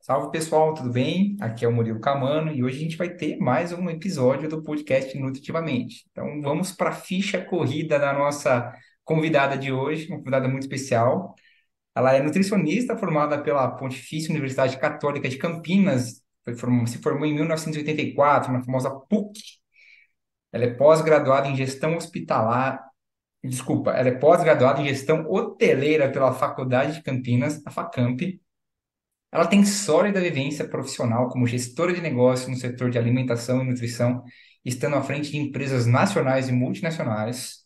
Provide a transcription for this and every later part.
Salve pessoal, tudo bem? Aqui é o Murilo Camano e hoje a gente vai ter mais um episódio do podcast Nutritivamente. Então vamos para a ficha corrida da nossa convidada de hoje, uma convidada muito especial. Ela é nutricionista formada pela Pontifícia Universidade Católica de Campinas, se formou em 1984 na famosa PUC. Ela é pós-graduada em gestão hospitalar, desculpa, ela é pós-graduada em gestão hoteleira pela Faculdade de Campinas, a FACamp. Ela tem sólida vivência profissional como gestora de negócios no setor de alimentação e nutrição, estando à frente de empresas nacionais e multinacionais.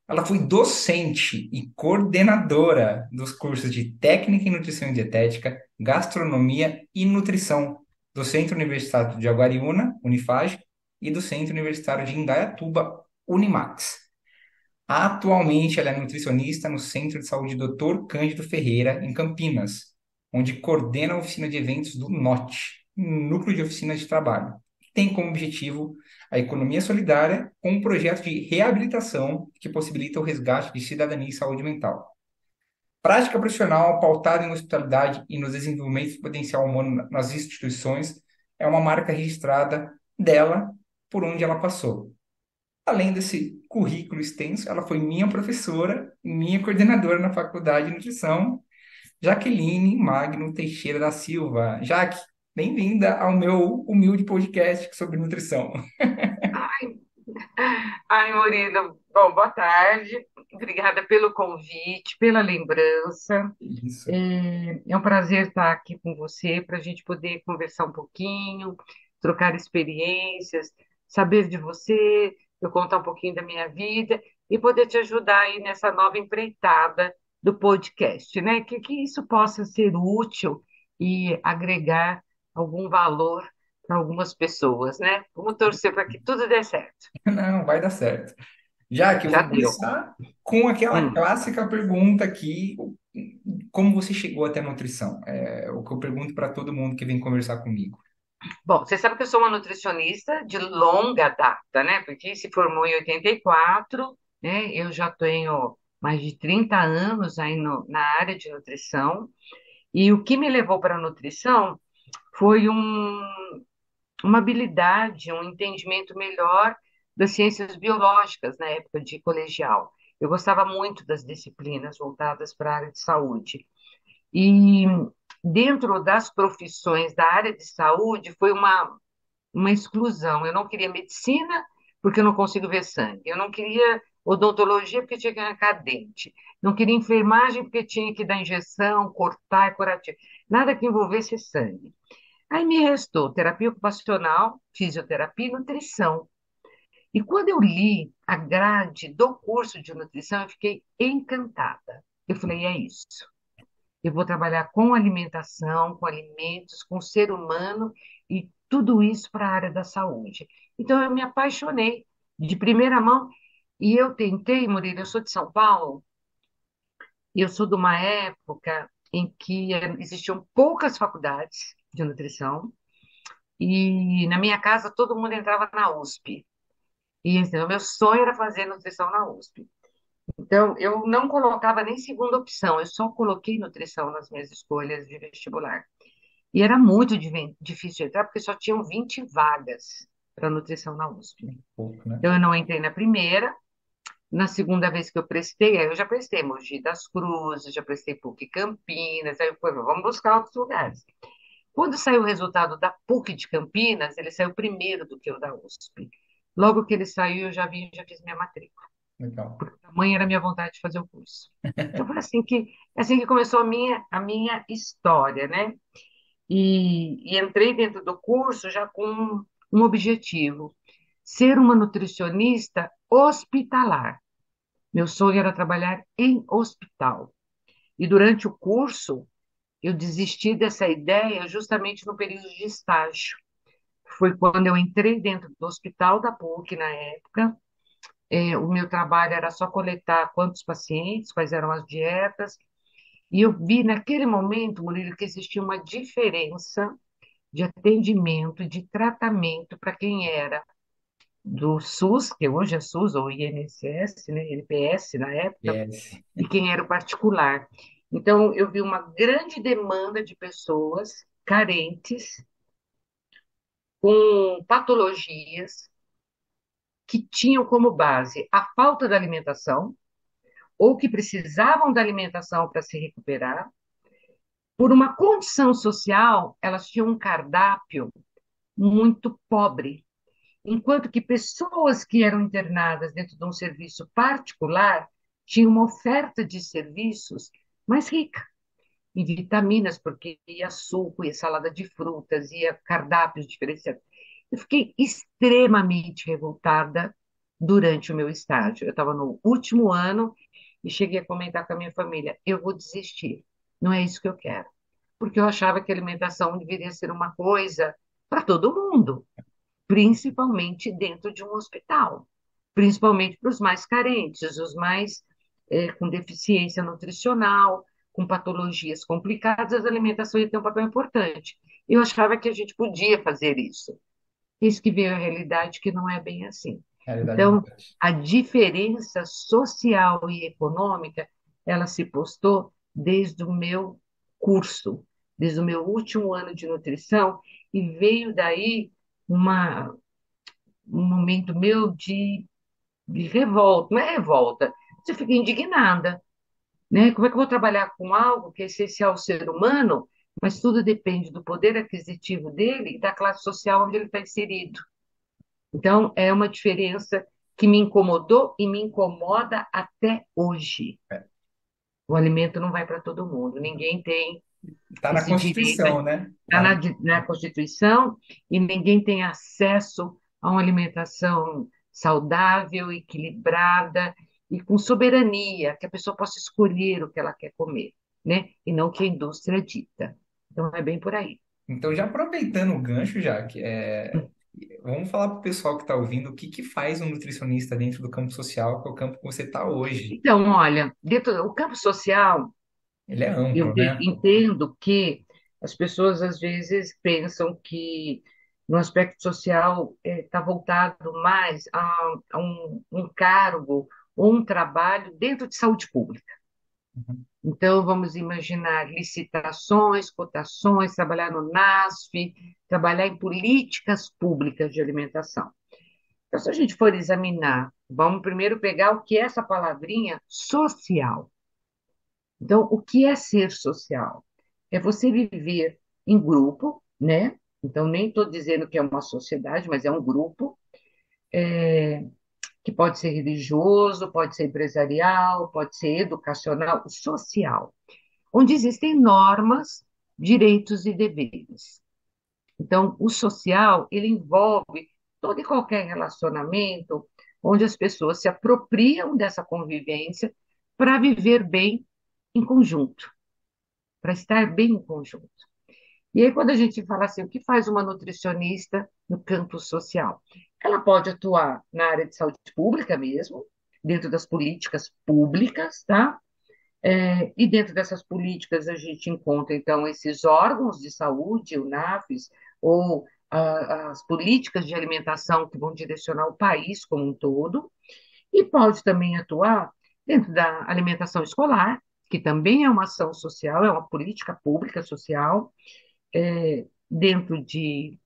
Ela foi docente e coordenadora dos cursos de Técnica em Nutrição e Dietética, Gastronomia e Nutrição do Centro Universitário de Jaguariúna, Unifag, e do Centro Universitário de Indaiatuba, Unimax. Atualmente, ela é nutricionista no Centro de Saúde Dr. Cândido Ferreira, em Campinas, onde coordena a oficina de eventos do NOT, Núcleo de Oficinas de Trabalho. Tem como objetivo a economia solidária com um projeto de reabilitação que possibilita o resgate de cidadania e saúde mental. Prática profissional pautada em hospitalidade e no desenvolvimento do potencial humano nas instituições é uma marca registrada dela por onde ela passou. Além desse currículo extenso, ela foi minha professora, minha coordenadora na faculdade de nutrição, Jaqueline Magno Teixeira da Silva. Jaque, bem-vinda ao meu humilde podcast sobre nutrição. Ai, Murilo, bom, boa tarde. Obrigada pelo convite, pela lembrança. Isso. É um prazer estar aqui com você para a gente poder conversar um pouquinho, trocar experiências, saber de você, eu contar um pouquinho da minha vida e poder te ajudar aí nessa nova empreitada do podcast, né? Que isso possa ser útil e agregar algum valor para algumas pessoas, né? Vamos torcer para que tudo dê certo. Não, vai dar certo. Jaque, eu Já vou deu. começar com aquela Hum. clássica pergunta aqui: como você chegou até a nutrição? É o que eu pergunto para todo mundo que vem conversar comigo. Bom, você sabe que eu sou uma nutricionista de longa data, né? Porque se formou em 84, né? Eu já tenho mais de 30 anos aí na área de nutrição. E o que me levou para a nutrição foi uma habilidade, um entendimento melhor das ciências biológicas na época de colegial. Eu gostava muito das disciplinas voltadas para a área de saúde. E dentro das profissões da área de saúde foi uma exclusão. Eu não queria medicina porque eu não consigo ver sangue. Eu não queria odontologia porque tinha que arrancar dente. Não queria enfermagem porque tinha que dar injeção, cortar, curativo. Nada que envolvesse sangue. Aí me restou terapia ocupacional, fisioterapia e nutrição. E quando eu li a grade do curso de nutrição, eu fiquei encantada. Eu falei, é isso. Eu vou trabalhar com alimentação, com alimentos, com o ser humano e tudo isso para a área da saúde. Então, eu me apaixonei de primeira mão e eu tentei, Murilo, eu sou de São Paulo e eu sou de uma época em que existiam poucas faculdades de nutrição e na minha casa todo mundo entrava na USP. E assim, o meu sonho era fazer nutrição na USP. Então, eu não colocava nem segunda opção, eu só coloquei nutrição nas minhas escolhas de vestibular. E era muito difícil de entrar, porque só tinham 20 vagas para nutrição na USP. Pouco, né? Então, eu não entrei na primeira. Na segunda vez que eu prestei, aí eu já prestei Mogi das Cruzes, já prestei PUC Campinas, aí eu falei, vamos buscar outros lugares. Quando saiu o resultado da PUC de Campinas, ele saiu primeiro do que o da USP. Logo que ele saiu, eu já vim, já fiz minha matrícula. Legal. Tamanha era a minha vontade de fazer o curso. Então foi assim que começou a minha história, né? E entrei dentro do curso já com um objetivo: ser uma nutricionista hospitalar. Meu sonho era trabalhar em hospital. E durante o curso, eu desisti dessa ideia justamente no período de estágio. Foi quando eu entrei dentro do hospital da PUC na época. O meu trabalho era só coletar quantos pacientes, quais eram as dietas. E eu vi naquele momento, Murilo, que existia uma diferença de atendimento, de tratamento para quem era do SUS, que hoje é SUS, ou INSS, né, NPS na época, Yes. e quem era o particular. Então, eu vi uma grande demanda de pessoas, carentes, com patologias que tinham como base a falta da alimentação ou que precisavam da alimentação para se recuperar. Por uma condição social, elas tinham um cardápio muito pobre, enquanto que pessoas que eram internadas dentro de um serviço particular tinham uma oferta de serviços mais rica em vitaminas, porque ia suco, ia salada de frutas, ia cardápios diferenciados. Eu fiquei extremamente revoltada durante o meu estágio. Eu estava no último ano e cheguei a comentar com a minha família: eu vou desistir, não é isso que eu quero. Porque eu achava que a alimentação deveria ser uma coisa para todo mundo, principalmente dentro de um hospital, principalmente para os mais carentes, os mais com deficiência nutricional, com patologias complicadas, a alimentação ia ter um papel importante. Eu achava que a gente podia fazer isso. Isso que veio a realidade que não é bem assim. Realidade Então, distante. a diferença social e econômica, ela se postou desde o meu curso, desde o meu último ano de nutrição, e veio daí uma, um momento meu de revolta, não é revolta, você fica indignada, né? Como é que eu vou trabalhar com algo que é essencial ao ser humano, mas tudo depende do poder aquisitivo dele e da classe social onde ele está inserido. Então, é uma diferença que me incomodou e me incomoda até hoje. O alimento não vai para todo mundo, ninguém tem Está na esse direito, Constituição, né? está Tá. na Constituição, e ninguém tem acesso a uma alimentação saudável, equilibrada e com soberania, que a pessoa possa escolher o que ela quer comer, né? E não o que a indústria dita. Então, é bem por aí. Então, já aproveitando o gancho, já que vamos falar para o pessoal que está ouvindo o que que faz um nutricionista dentro do campo social, que é o campo que você está hoje. Então, olha, dentro do campo social, Ele é amplo, né? entendo que as pessoas às vezes pensam que no aspecto social está voltado mais a um cargo ou um trabalho dentro de saúde pública. Uhum. Então, vamos imaginar licitações, cotações, trabalhar no NASF, trabalhar em políticas públicas de alimentação. Então, se a gente for examinar, vamos primeiro pegar o que é essa palavrinha social. Então, o que é ser social? É você viver em grupo, né? Então, nem estou dizendo que é uma sociedade, mas é um grupo que pode ser religioso, pode ser empresarial, pode ser educacional, social, onde existem normas, direitos e deveres. Então, o social, ele envolve todo e qualquer relacionamento onde as pessoas se apropriam dessa convivência para viver bem em conjunto, para estar bem em conjunto. E aí, quando a gente fala assim, o que faz uma nutricionista no campo social? Ela pode atuar na área de saúde pública mesmo, dentro das políticas públicas, tá? E dentro dessas políticas a gente encontra, então, esses órgãos de saúde, o NAFES, ou as políticas de alimentação que vão direcionar o país como um todo, e pode também atuar dentro da alimentação escolar, que também é uma ação social, é uma política pública social, dentro de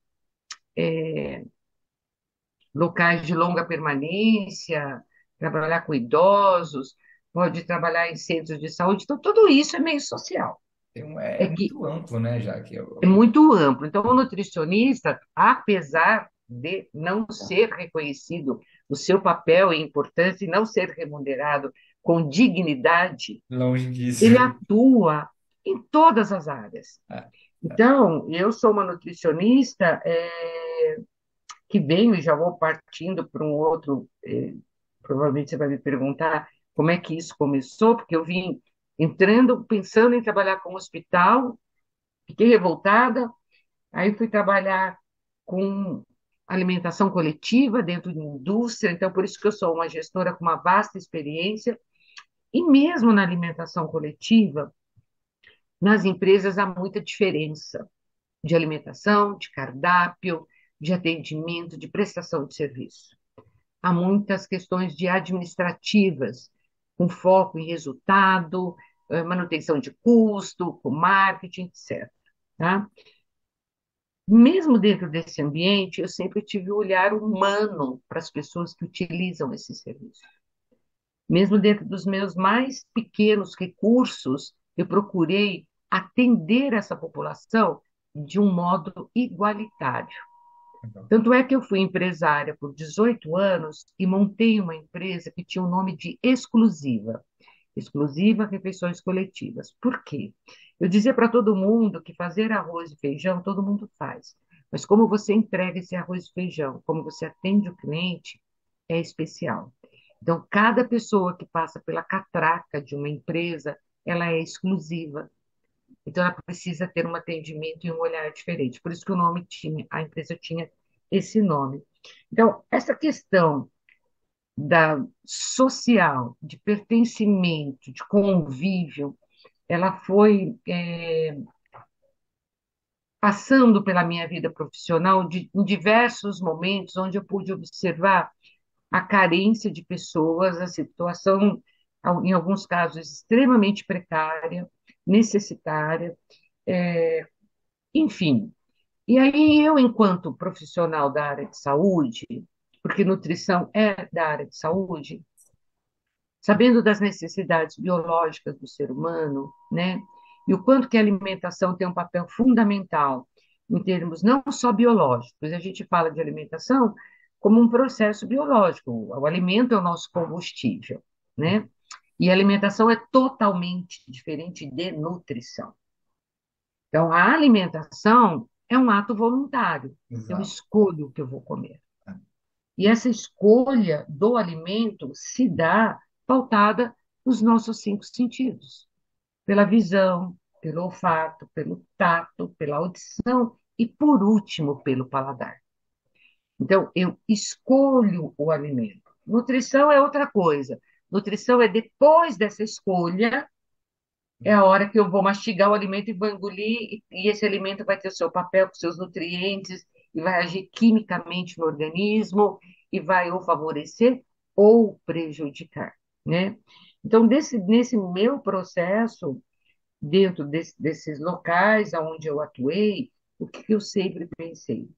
locais de longa permanência, trabalhar com idosos, pode trabalhar em centros de saúde, então tudo isso é meio social. É É que muito amplo, né, já que é muito amplo. Então, o nutricionista, apesar de não ser reconhecido o seu papel e importância e não ser remunerado com dignidade, longe disso. ele atua em todas as áreas. É, Então, eu sou uma nutricionista que venho e já vou partindo para um outro. Provavelmente você vai me perguntar como é que isso começou, porque eu vim entrando, pensando em trabalhar com hospital, fiquei revoltada. Aí fui trabalhar com alimentação coletiva dentro de indústria, então por isso que eu sou uma gestora com uma vasta experiência. E mesmo na alimentação coletiva, nas empresas há muita diferença de alimentação, de cardápio, de atendimento, de prestação de serviço. Há muitas questões de administrativas, com foco em resultado, manutenção de custo, com marketing, etc. Tá? Mesmo dentro desse ambiente, eu sempre tive o olhar humano para as pessoas que utilizam esse serviço. Mesmo dentro dos meus mais pequenos recursos, eu procurei atender essa população de um modo igualitário. Legal. Tanto é que eu fui empresária por 18 anos e montei uma empresa que tinha o nome de Exclusiva. Exclusiva Refeições Coletivas. Por quê? Eu dizia para todo mundo que fazer arroz e feijão todo mundo faz, mas como você entrega esse arroz e feijão, como você atende o cliente, é especial. Então, cada pessoa que passa pela catraca de uma empresa, ela é exclusiva. Então, ela precisa ter um atendimento e um olhar diferente. Por isso que o nome tinha, a empresa tinha esse nome. Então, essa questão da social, de pertencimento, de convívio, ela foi passando pela minha vida profissional em diversos momentos onde eu pude observar a carência de pessoas, a situação, em alguns casos, extremamente precária, necessitária, enfim. E aí eu, enquanto profissional da área de saúde, porque nutrição é da área de saúde, sabendo das necessidades biológicas do ser humano, né? E o quanto que a alimentação tem um papel fundamental em termos não só biológicos, a gente fala de alimentação como um processo biológico. O alimento é o nosso combustível, né? E a alimentação é totalmente diferente de nutrição. Então, a alimentação é um ato voluntário. Eu Exato. escolho o que eu vou comer. E essa escolha do alimento se dá pautada nos nossos cinco sentidos, pela visão, pelo olfato, pelo tato, pela audição e, por último, pelo paladar. Então, eu escolho o alimento. Nutrição é outra coisa. Nutrição é depois dessa escolha, é a hora que eu vou mastigar o alimento e vou engolir, e esse alimento vai ter o seu papel com seus nutrientes, e vai agir quimicamente no organismo, e vai ou favorecer ou prejudicar, né? Então, nesse meu processo, dentro desses locais onde eu atuei, o que eu sempre pensei?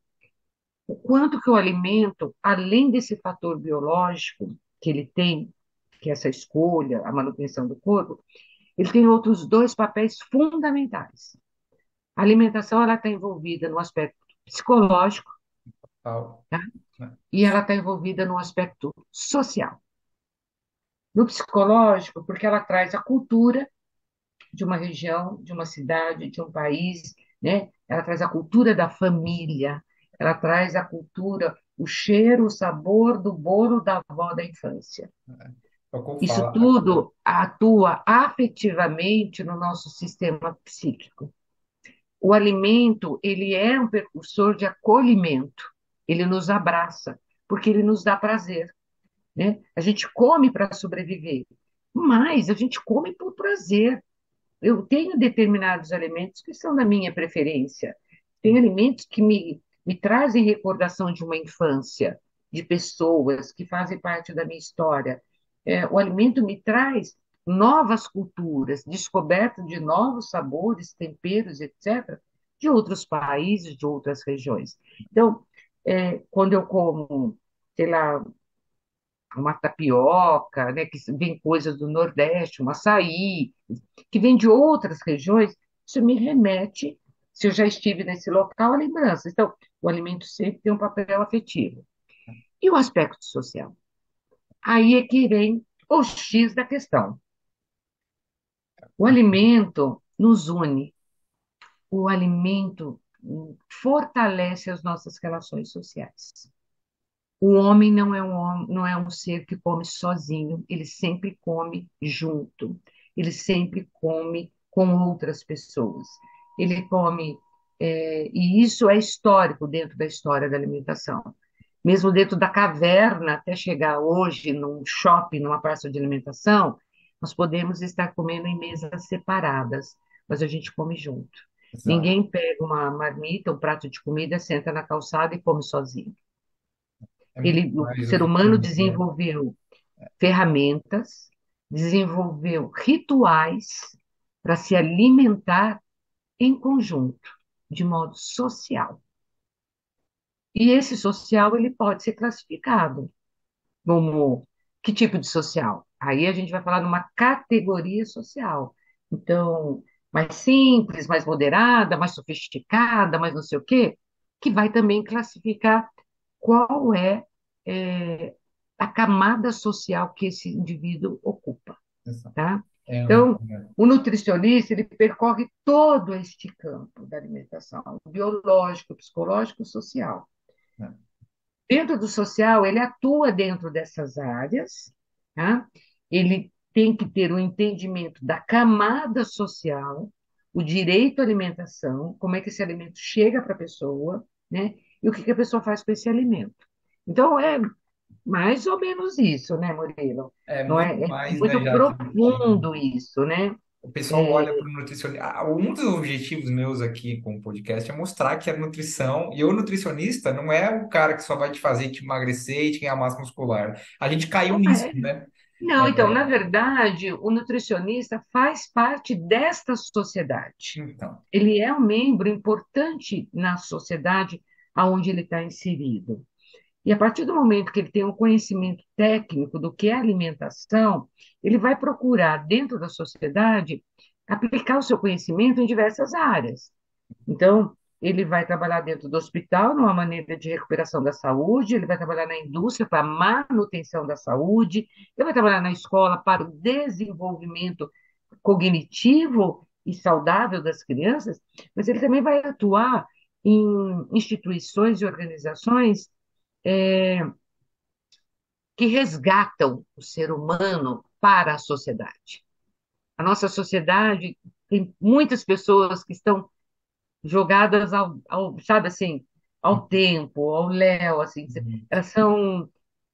O quanto que o alimento, além desse fator biológico que ele tem, que é essa escolha, a manutenção do corpo, ele tem outros dois papéis fundamentais. A alimentação ela está envolvida no aspecto psicológico, Tal, tá? né? E ela está envolvida no aspecto social. No psicológico, porque ela traz a cultura de uma região, de uma cidade, de um país, né? Ela traz a cultura da família, ela traz a cultura, o cheiro, o sabor do bolo da avó da infância. É o que eu Isso falo. tudo atua afetivamente no nosso sistema psíquico. O alimento, ele é um precursor de acolhimento. Ele nos abraça, porque ele nos dá prazer, né? A gente come para sobreviver, mas a gente come por prazer. Eu tenho determinados alimentos que são da minha preferência. Tem alimentos que me trazem recordação de uma infância, de pessoas que fazem parte da minha história. O alimento me traz novas culturas, descoberta de novos sabores, temperos, etc., de outros países, de outras regiões. Então, quando eu como, sei lá, uma tapioca, né, que vem coisas do Nordeste, um açaí, que vem de outras regiões, isso me remete, se eu já estive nesse local, a lembranças. Então, o alimento sempre tem um papel afetivo. E o aspecto social? Aí é que vem o X da questão. O alimento nos une, o alimento fortalece as nossas relações sociais. O homem não é um ser que come sozinho, ele sempre come junto, ele sempre come com outras pessoas. Ele come, e isso é histórico dentro da história da alimentação. Mesmo dentro da caverna, até chegar hoje num shopping, numa praça de alimentação, nós podemos estar comendo em mesas separadas, mas a gente come junto. Exato. Ninguém pega uma marmita, um prato de comida, senta na calçada e come sozinho. É muito O mais do ser que humano comer, né? desenvolveu ferramentas, desenvolveu rituais para se alimentar em conjunto, de modo social. E esse social ele pode ser classificado como que tipo de social? Aí a gente vai falar de uma categoria social. Então, mais simples, mais moderada, mais sofisticada, mais não sei o quê, que vai também classificar qual é, a camada social que esse indivíduo ocupa, Exato. tá? É Então, amplo, né? o nutricionista, ele percorre todo este campo da alimentação, biológico, psicológico, social. Né? Dentro do social, ele atua dentro dessas áreas, tá? Ele tem que ter o entendimento da camada social, o direito à alimentação, como é que esse alimento chega para a pessoa, né? E o que que a pessoa faz com esse alimento. Então, é mais ou menos isso, né, Murilo? É Não muito é, é mais, né, muito já que profundo isso, né? o pessoal É, olha para o nutricionista. Um dos objetivos meus aqui com o podcast é mostrar que a nutrição, e o nutricionista não é o cara que só vai te fazer te emagrecer e te ganhar massa muscular. A gente caiu não nisso, é. né? Não, então, na verdade, o nutricionista faz parte desta sociedade. Então, Ele é um membro importante na sociedade aonde ele está inserido. E a partir do momento que ele tem um conhecimento técnico do que é alimentação, ele vai procurar, dentro da sociedade, aplicar o seu conhecimento em diversas áreas. Então, ele vai trabalhar dentro do hospital, numa maneira de recuperação da saúde, ele vai trabalhar na indústria para a manutenção da saúde, ele vai trabalhar na escola para o desenvolvimento cognitivo e saudável das crianças, mas ele também vai atuar em instituições e organizações que resgatam o ser humano para a sociedade. A nossa sociedade tem muitas pessoas que estão jogadas sabe assim, ao tempo, ao léu, assim, elas são,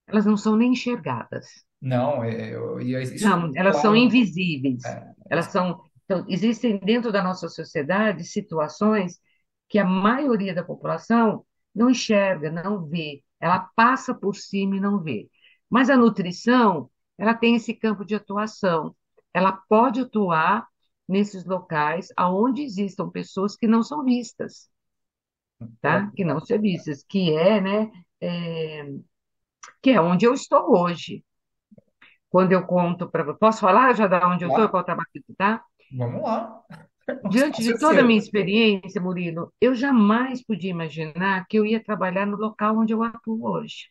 elas não são nem enxergadas. não, isso Não, ficou elas são claro. invisíveis. Elas são, então, existem dentro da nossa sociedade situações que a maioria da população não enxerga, não vê. Ela passa por cima e não vê. Mas a nutrição, ela tem esse campo de atuação. Ela pode atuar nesses locais aonde existam pessoas que não são vistas, tá? Que não são vistas, né, é, que é onde eu estou hoje. Quando eu conto para... Posso falar já da onde eu estou, Lá, qual trabalho que está? vamos lá. O Diante espaço de é toda a minha seu. experiência, Murilo, eu jamais podia imaginar que eu ia trabalhar no local onde eu atuo hoje.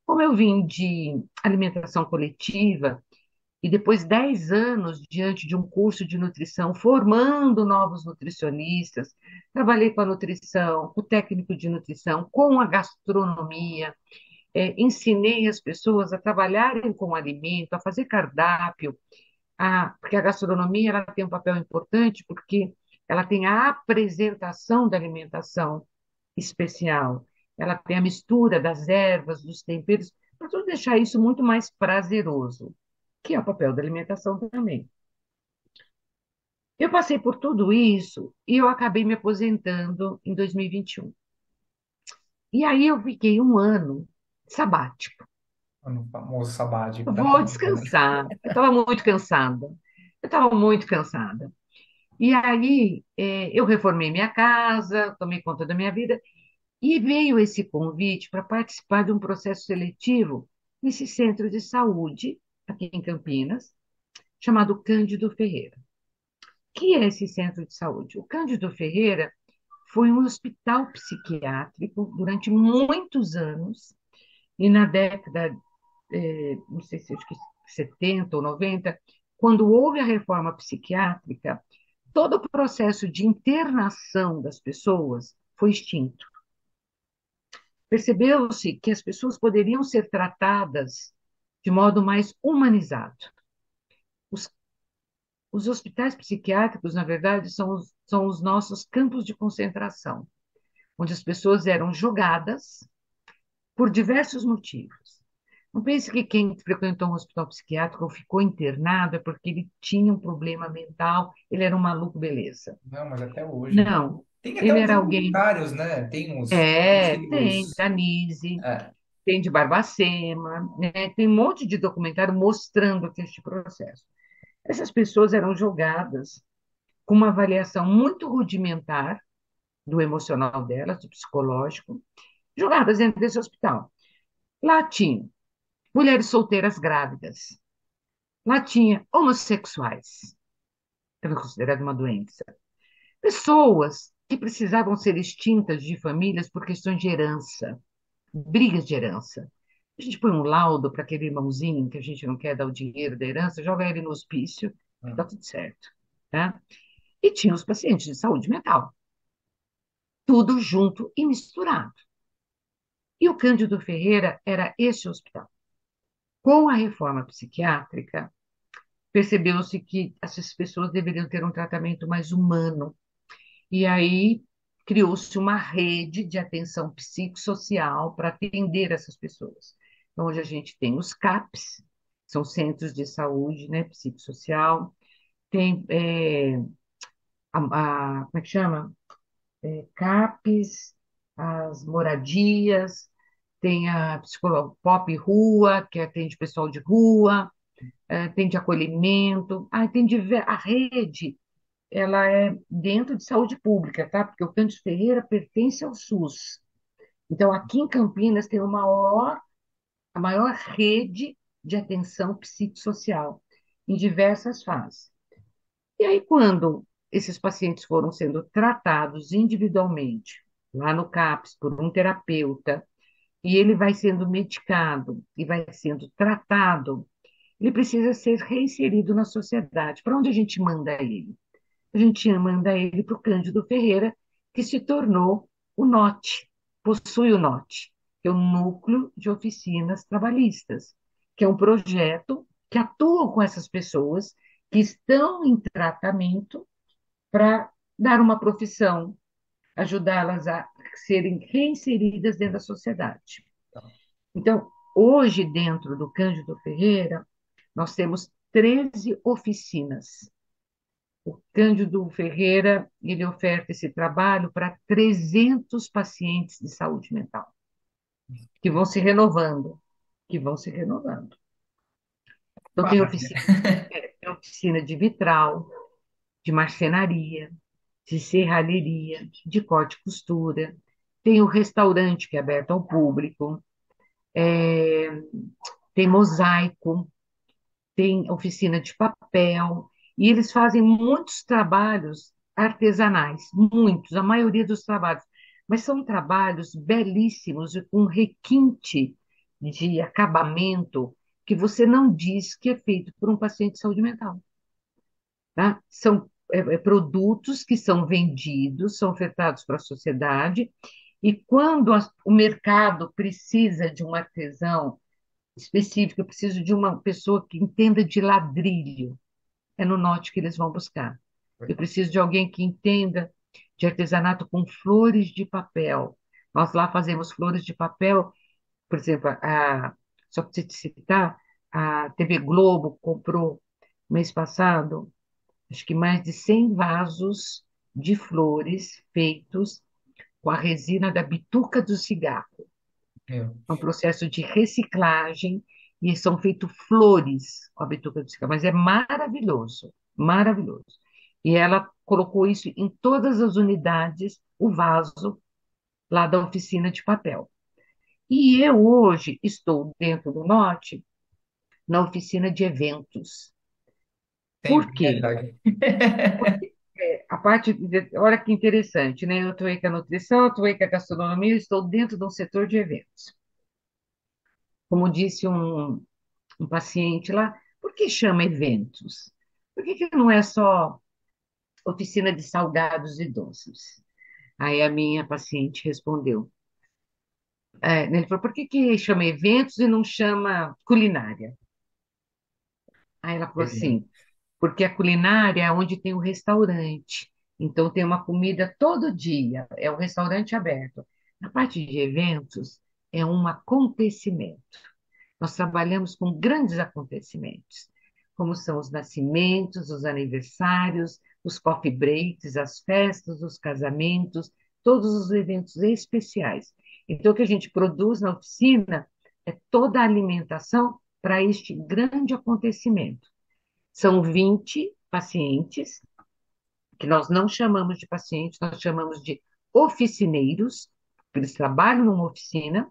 Como eu vim de alimentação coletiva e depois 10 anos diante de um curso de nutrição, formando novos nutricionistas, trabalhei com a nutrição, com o técnico de nutrição, com a gastronomia, ensinei as pessoas a trabalharem com alimento, a fazer cardápio, porque a gastronomia ela tem um papel importante porque ela tem a apresentação da alimentação especial, ela tem a mistura das ervas, dos temperos, para tudo deixar isso muito mais prazeroso, que é o papel da alimentação também. Eu passei por tudo isso e eu acabei me aposentando em 2021. E aí eu fiquei um ano sabático. No famoso sabático, Eu tá na vou moda, né? descansar. Eu estava muito cansada. Eu estava muito cansada. E aí, eu reformei minha casa, tomei conta da minha vida, e veio esse convite para participar de um processo seletivo nesse centro de saúde, aqui em Campinas, chamado Cândido Ferreira. O que é esse centro de saúde? O Cândido Ferreira foi um hospital psiquiátrico durante muitos anos, e na década, não sei se acho que 70 ou 90, quando houve a reforma psiquiátrica, todo o processo de internação das pessoas foi extinto. Percebeu-se que as pessoas poderiam ser tratadas de modo mais humanizado. Os, os hospitais psiquiátricos, na verdade, são os nossos campos de concentração, onde as pessoas eram jogadas por diversos motivos. Não pense que quem frequentou um hospital psiquiátrico ou ficou internado é porque ele tinha um problema mental, ele era um maluco, beleza. Não, mas até hoje. Não, Tem até ele uns era alguém. documentários, né? Tem uns. Tem, Danise, É, tem de Barbacema, né? Tem um monte de documentário mostrando aqui este processo. Essas pessoas eram julgadas com uma avaliação muito rudimentar do emocional delas, do psicológico, jogadas dentro desse hospital. Lá tinha mulheres solteiras grávidas, lá tinha homossexuais, era considerado uma doença, pessoas que precisavam ser extintas de famílias por questões de herança, brigas de herança. A gente põe um laudo para aquele irmãozinho que a gente não quer dar o dinheiro da herança, joga ele no hospício, que Ah, está tudo certo. Tá? E tinha os pacientes de saúde mental, tudo junto e misturado. E o Cândido Ferreira era esse hospital. Com a reforma psiquiátrica, percebeu-se que essas pessoas deveriam ter um tratamento mais humano. E aí criou-se uma rede de atenção psicossocial para atender essas pessoas. Então, hoje a gente tem os CAPs, são centros de saúde, né, psicossocial, tem como é que chama? CAPs, as moradias, tem a psicóloga Pop Rua, que atende pessoal de rua, tem de acolhimento, a rede, ela é dentro de saúde pública, tá? Porque o Cândido Ferreira pertence ao SUS. Então, aqui em Campinas tem a maior rede de atenção psicossocial em diversas fases. E aí, quando esses pacientes foram sendo tratados individualmente, lá no CAPS, por um terapeuta, e ele vai sendo medicado e vai sendo tratado, ele precisa ser reinserido na sociedade. Para onde a gente manda ele? A gente manda ele para o Cândido Ferreira, que se tornou o NOT, possui o NOT, que é o Núcleo de Oficinas Trabalhistas, que é um projeto que atua com essas pessoas que estão em tratamento para dar uma profissão, ajudá-las a serem reinseridas dentro da sociedade. tá. Então, hoje, dentro do Cândido Ferreira, nós temos 13 oficinas. O Cândido Ferreira, ele oferta esse trabalho para 300 pacientes de saúde mental, que vão se renovando, que vão se renovando. Então, Maravilha. tem oficina de vitral, de marcenaria, de serralheria, de corte e costura, tem o restaurante que é aberto ao público, é, tem mosaico, tem oficina de papel, e eles fazem muitos trabalhos artesanais, muitos, a maioria dos trabalhos, mas são trabalhos belíssimos, e com requinte de acabamento que você não diz que é feito por um paciente de saúde mental. Tá? São produtos que são vendidos, são ofertados para a sociedade, e quando o mercado precisa de um artesão específico, eu preciso de uma pessoa que entenda de ladrilho, é no norte que eles vão buscar. Eu preciso de alguém que entenda de artesanato com flores de papel. Nós lá fazemos flores de papel, por exemplo, só para te citar, a TV Globo comprou mês passado, acho que mais de 100 vasos de flores feitos com a resina da bituca do cigarro. Meu, É um processo de reciclagem e são feitas flores com a bituca do cigarro, mas é maravilhoso, maravilhoso. E ela colocou isso em todas as unidades, o vaso lá da oficina de papel. E eu hoje estou dentro do Norte na oficina de eventos. Por sempre, quê? realidade. A parte, olha que interessante, né? Eu atuei com a nutrição, atuei com a gastronomia, eu estou dentro de um setor de eventos. Como disse um paciente lá, por que chama eventos? Por que não é só oficina de salgados e doces? Aí a minha paciente respondeu, ele falou, por que chama eventos e não chama culinária? Aí ela falou Entendeu? assim, porque a culinária é onde tem o restaurante. Então tem uma comida todo dia, é o restaurante aberto. Na parte de eventos, é um acontecimento. Nós trabalhamos com grandes acontecimentos, como são os nascimentos, os aniversários, os coffee breaks, as festas, os casamentos, todos os eventos especiais. Então, o que a gente produz na oficina é toda a alimentação para este grande acontecimento. São 20 pacientes, que nós não chamamos de pacientes, nós chamamos de oficineiros, Eles trabalham numa oficina,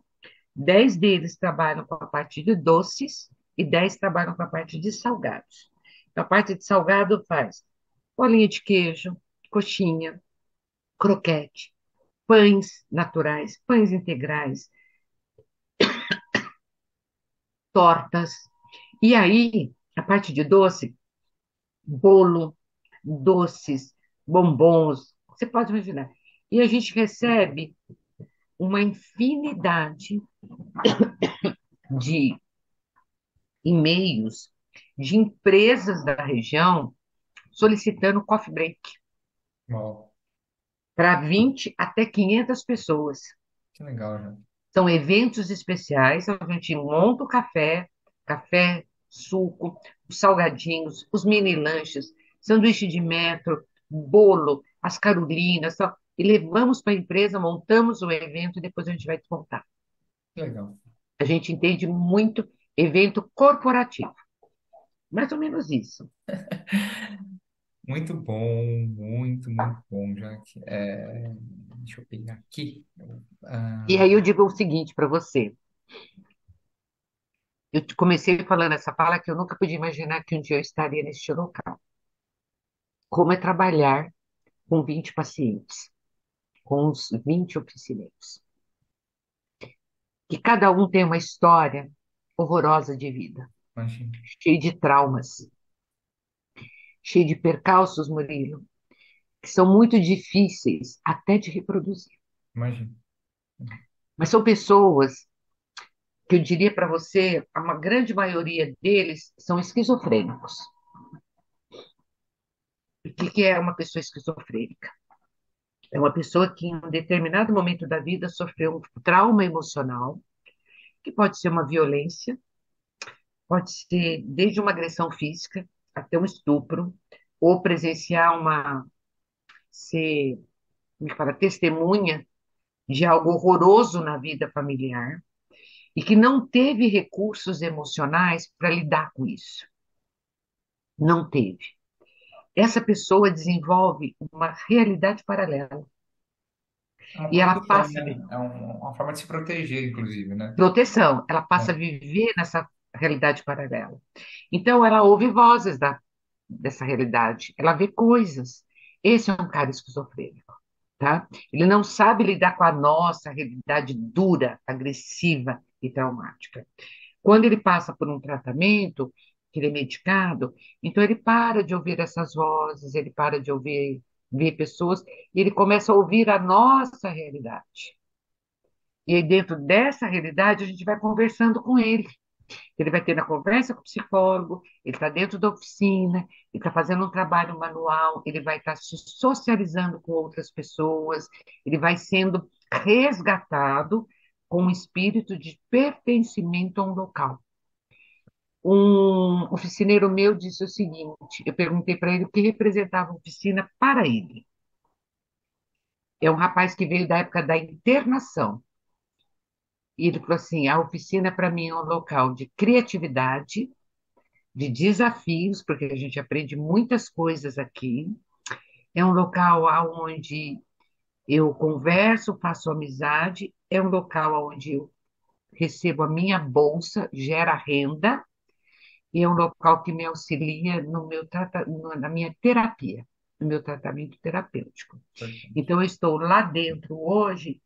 10 deles trabalham com a parte de doces e 10 trabalham com a parte de salgados. Então, a parte de salgado faz bolinha de queijo, coxinha, croquete, pães naturais, pães integrais, tortas. E aí, a parte de doce, bolo, doces, bombons, você pode imaginar. E a gente recebe uma infinidade de e-mails de empresas da região solicitando coffee break Uau, para 20 até 500 pessoas. que legal, já. São eventos especiais, a gente monta o café, café, suco, os salgadinhos, os mini lanches, sanduíche de metro, bolo, as carolinas, tal, e levamos para a empresa, montamos o evento e depois a gente vai desmontar. Que legal. A gente entende muito evento corporativo, mais ou menos isso. Muito bom, muito bom, Jaque. Deixa eu pegar aqui. E Ah, aí eu digo o seguinte para você. Comecei falando essa fala que eu nunca podia imaginar que um dia eu estaria neste local. Como é trabalhar com 20 pacientes, com os 20 oficineiros. Que cada um tem uma história horrorosa de vida, imagina, cheia de traumas, cheia de percalços, Murilo, que são muito difíceis até de reproduzir. imagina. Mas são pessoas que eu diria para você, a grande maioria deles são esquizofrênicos. O que é uma pessoa esquizofrênica? É uma pessoa que, em um determinado momento da vida, sofreu um trauma emocional, que pode ser uma violência, pode ser desde uma agressão física até um estupro, ou presenciar ser, me fala, testemunha de algo horroroso na vida familiar e que não teve recursos emocionais para lidar com isso. Não teve. Essa pessoa desenvolve uma realidade paralela É uma e ela proteção, passa né? É uma forma de se proteger, inclusive, né? proteção, ela passa a É, viver nessa realidade paralela. Então, ela ouve vozes dessa realidade, ela vê coisas. Esse é um cara esquizofrênico, tá? Ele não sabe lidar com a nossa realidade dura, agressiva e traumática. Quando ele passa por um tratamento, que ele é medicado, então ele para de ouvir essas vozes, ele para de ouvir, ver pessoas, e ele começa a ouvir a nossa realidade. E aí, dentro dessa realidade, a gente vai conversando com ele. Ele vai ter a conversa com o psicólogo, ele está dentro da oficina, ele está fazendo um trabalho manual, ele vai estar se socializando com outras pessoas, ele vai sendo resgatado com um espírito de pertencimento a um local. Um oficineiro meu disse o seguinte: eu perguntei para ele o que representava a oficina para ele. É um rapaz que veio da época da internação. E ele falou assim: a oficina para mim é um local de criatividade, de desafios, porque a gente aprende muitas coisas aqui. É um local onde eu converso, faço amizade, é um local onde eu recebo a minha bolsa, gera renda, e é um local que me auxilia no na minha terapia, no meu tratamento terapêutico. importante. Então, eu estou lá dentro hoje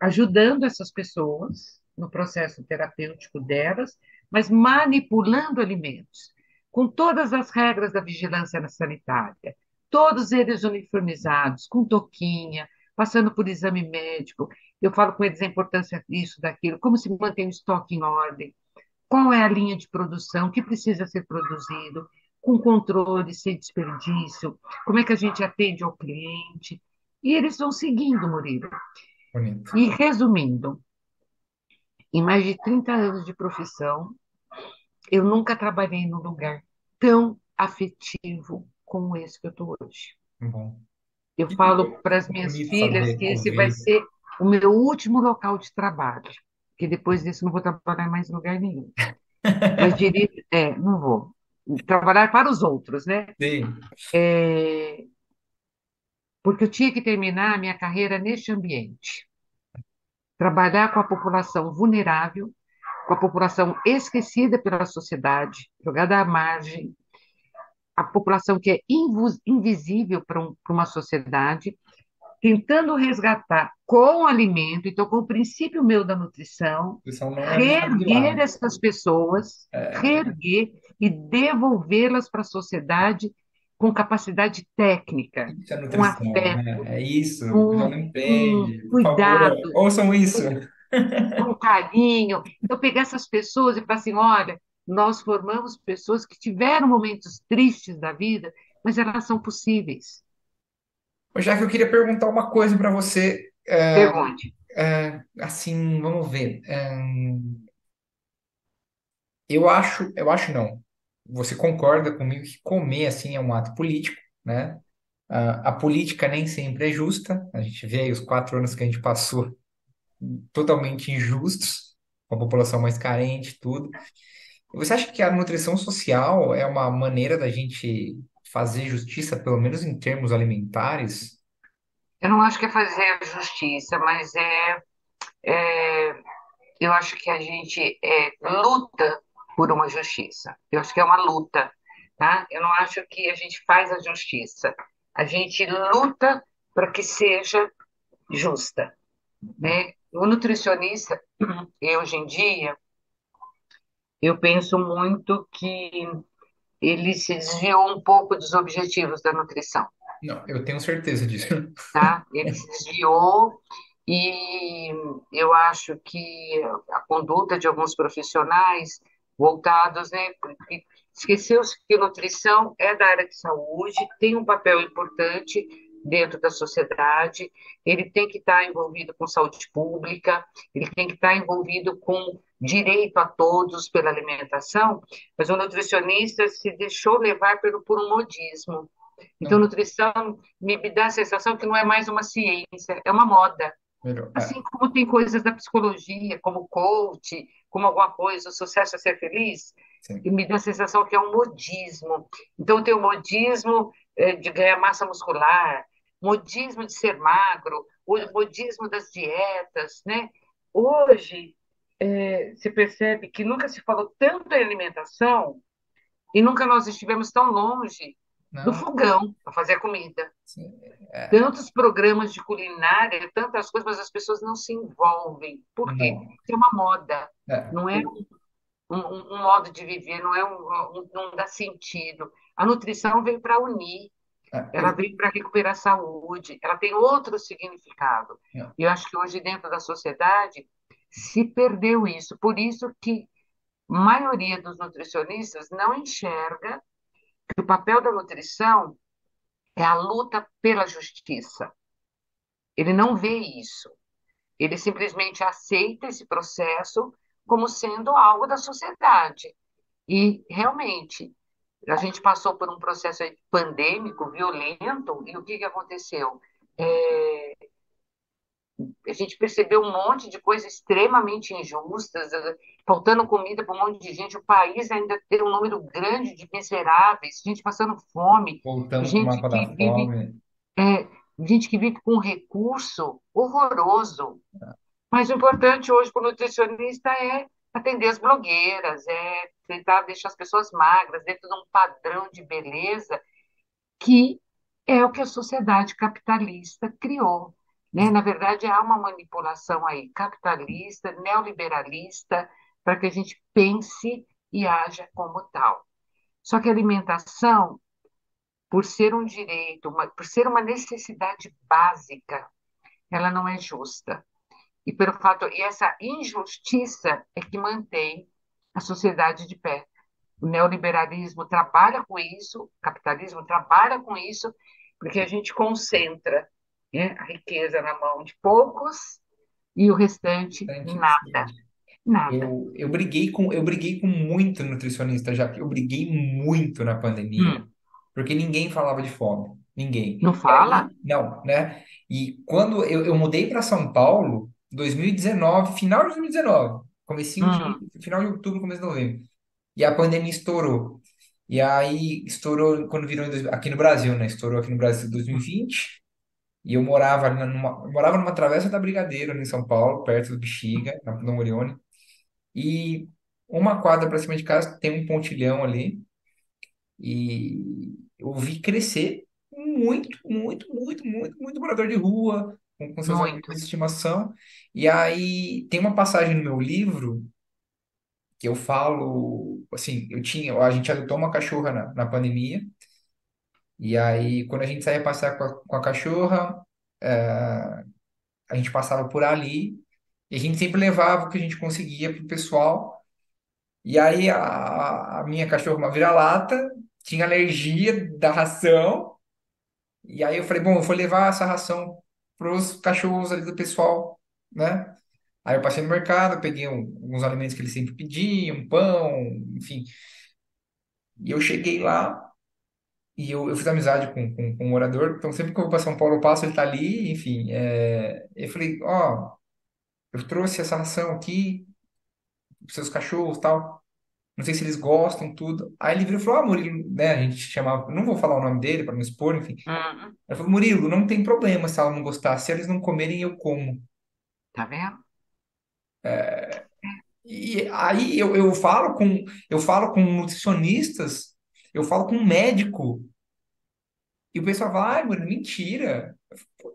ajudando essas pessoas no processo terapêutico delas, mas manipulando alimentos, com todas as regras da vigilância sanitária, todos eles uniformizados, com touquinha, passando por exame médico. Eu falo com eles a importância disso, daquilo, como se mantém o estoque em ordem, qual é a linha de produção que precisa ser produzido, com controle, sem desperdício, como é que a gente atende ao cliente. E eles vão seguindo, Murilo. Bonito. E resumindo, em mais de 30 anos de profissão, eu nunca trabalhei num lugar tão afetivo como esse que eu estou hoje. Bom. Eu Que falo para as minhas bonito filhas saber, que esse vai ouvir. ser o meu último local de trabalho, que depois disso não vou trabalhar mais em lugar nenhum. Mas diria, não vou. Trabalhar para os outros, né? Sim, É, porque eu tinha que terminar a minha carreira neste ambiente. trabalhar com a população vulnerável, com a população esquecida pela sociedade, jogada à margem, a população que é invisível para uma sociedade, tentando resgatar com alimento, então com o princípio meu da nutrição, Nutrição não é deixar de reerguer lado. essas pessoas, É, reerguer e devolvê-las para a sociedade com capacidade técnica, isso é com nutrição, né? afeto, É isso. Já com, não com entende. Por favor, cuidado, ouçam isso. com carinho. Então, pegar essas pessoas e falar assim: olha, nós formamos pessoas que tiveram momentos tristes da vida, mas elas são possíveis. Já que eu queria perguntar uma coisa para você, Pergunte. assim, vamos ver. Eu acho não. Você concorda comigo que comer assim é um ato político, né? A política nem sempre é justa. A gente vê aí os 4 anos que a gente passou totalmente injustos, com a população mais carente, tudo. Você acha que a nutrição social é uma maneira da gente fazer justiça, pelo menos em termos alimentares? Eu não acho que é fazer a justiça, mas eu acho que a gente luta por uma justiça. Eu acho que é uma luta, tá? Eu não acho que a gente faz a justiça. A gente luta para que seja justa, né? O nutricionista, hoje em dia, eu penso muito que ele se desviou um pouco dos objetivos da nutrição, Não, eu tenho certeza disso. tá? Ele se desviou e eu acho que a conduta de alguns profissionais voltados, né, porque esqueceu-se que nutrição é da área de saúde, tem um papel importante dentro da sociedade, ele tem que estar envolvido com saúde pública, ele tem que estar envolvido com direito a todos pela alimentação, mas o nutricionista se deixou levar por um modismo. Então, Não, nutrição me dá a sensação que não é mais uma ciência, é uma moda. melhor. Assim como tem coisas da psicologia, como coach, como alguma coisa, o sucesso é ser feliz, e Sim. me dá a sensação que é um modismo. Então, tem o modismo de ganhar massa muscular, modismo de ser magro, o modismo das dietas, né? Hoje, se percebe que nunca se falou tanto em alimentação e nunca nós estivemos tão longe do Não, fogão para fazer a comida. sim, é, Tantos programas de culinária, tantas coisas, mas as pessoas não se envolvem. Por quê? não. Porque é uma moda, É, não é um modo de viver, não dá sentido. A nutrição veio para unir, ela eu, veio para recuperar a saúde, ela tem outro significado. é, E eu acho que hoje, dentro da sociedade, se perdeu isso. Por isso que a maioria dos nutricionistas não enxerga que o papel da nutrição é a luta pela justiça. Ele não vê isso. Ele simplesmente aceita esse processo como sendo algo da sociedade. E, realmente, a gente passou por um processo aí pandêmico, violento, e o que que aconteceu? É, a gente percebeu um monte de coisas extremamente injustas, faltando comida para um monte de gente, o país ainda tem um número grande de miseráveis, gente passando fome, voltamos para o gente mapa da que vive, fome. é, gente que vive com um recurso horroroso. Mas o importante hoje para o nutricionista é atender as blogueiras, é tentar deixar as pessoas magras dentro de um padrão de beleza que é o que a sociedade capitalista criou, né? Na verdade, há uma manipulação aí capitalista, neoliberalista, para que a gente pense e haja como tal. Só que a alimentação, por ser um direito, por ser uma necessidade básica, ela não é justa. E essa injustiça é que mantém a sociedade de pé. O neoliberalismo trabalha com isso, o capitalismo trabalha com isso, porque a gente concentra, né, a riqueza na mão de poucos e o restante nada, nada. Eu briguei com muito nutricionista já, eu briguei muito na pandemia, porque ninguém falava de fome, ninguém. Não E fala? aí, não, né? E quando eu mudei para São Paulo, 2019, final de 2019, comecinho de, Hum, final de outubro, começo de novembro, e a pandemia estourou. E aí estourou quando virou aqui no Brasil, né? Estourou aqui no Brasil em 2020. E eu morava numa travessa da Brigadeiro, ali em São Paulo, perto do Bexiga, na Dom Orione. E uma quadra para cima de casa tem um pontilhão ali. E eu vi crescer muito morador de rua, com seus Muito. animais de estimação. E aí tem uma passagem no meu livro que eu falo, assim, a gente adotou uma cachorra na pandemia. E aí, quando a gente saía passear com a cachorra, a gente passava por ali e a gente sempre levava o que a gente conseguia pro pessoal. E aí a minha cachorra, uma vira-lata, tinha alergia da ração. E aí eu falei, bom, eu vou levar essa ração pros cachorros ali do pessoal, né? Aí eu passei no mercado, peguei alguns alimentos que eles sempre pediam, pão, enfim. E eu cheguei lá e eu fiz amizade com um morador. Então sempre que eu vou para São Paulo eu passo, ele tá ali, enfim. Eu falei, ó, eu trouxe essa ração aqui pros seus cachorros, tal. Não sei se eles gostam, tudo. Aí ele virou e falou, Murilo, né? A gente chamava, não vou falar o nome dele para não expor, enfim. Uhum. Ele falou, Murilo, não tem problema se ela não gostar. Se eles não comerem, eu como. Tá vendo? E aí eu falo com nutricionistas, eu falo com um médico, e o pessoal fala, ai, Murilo, mentira.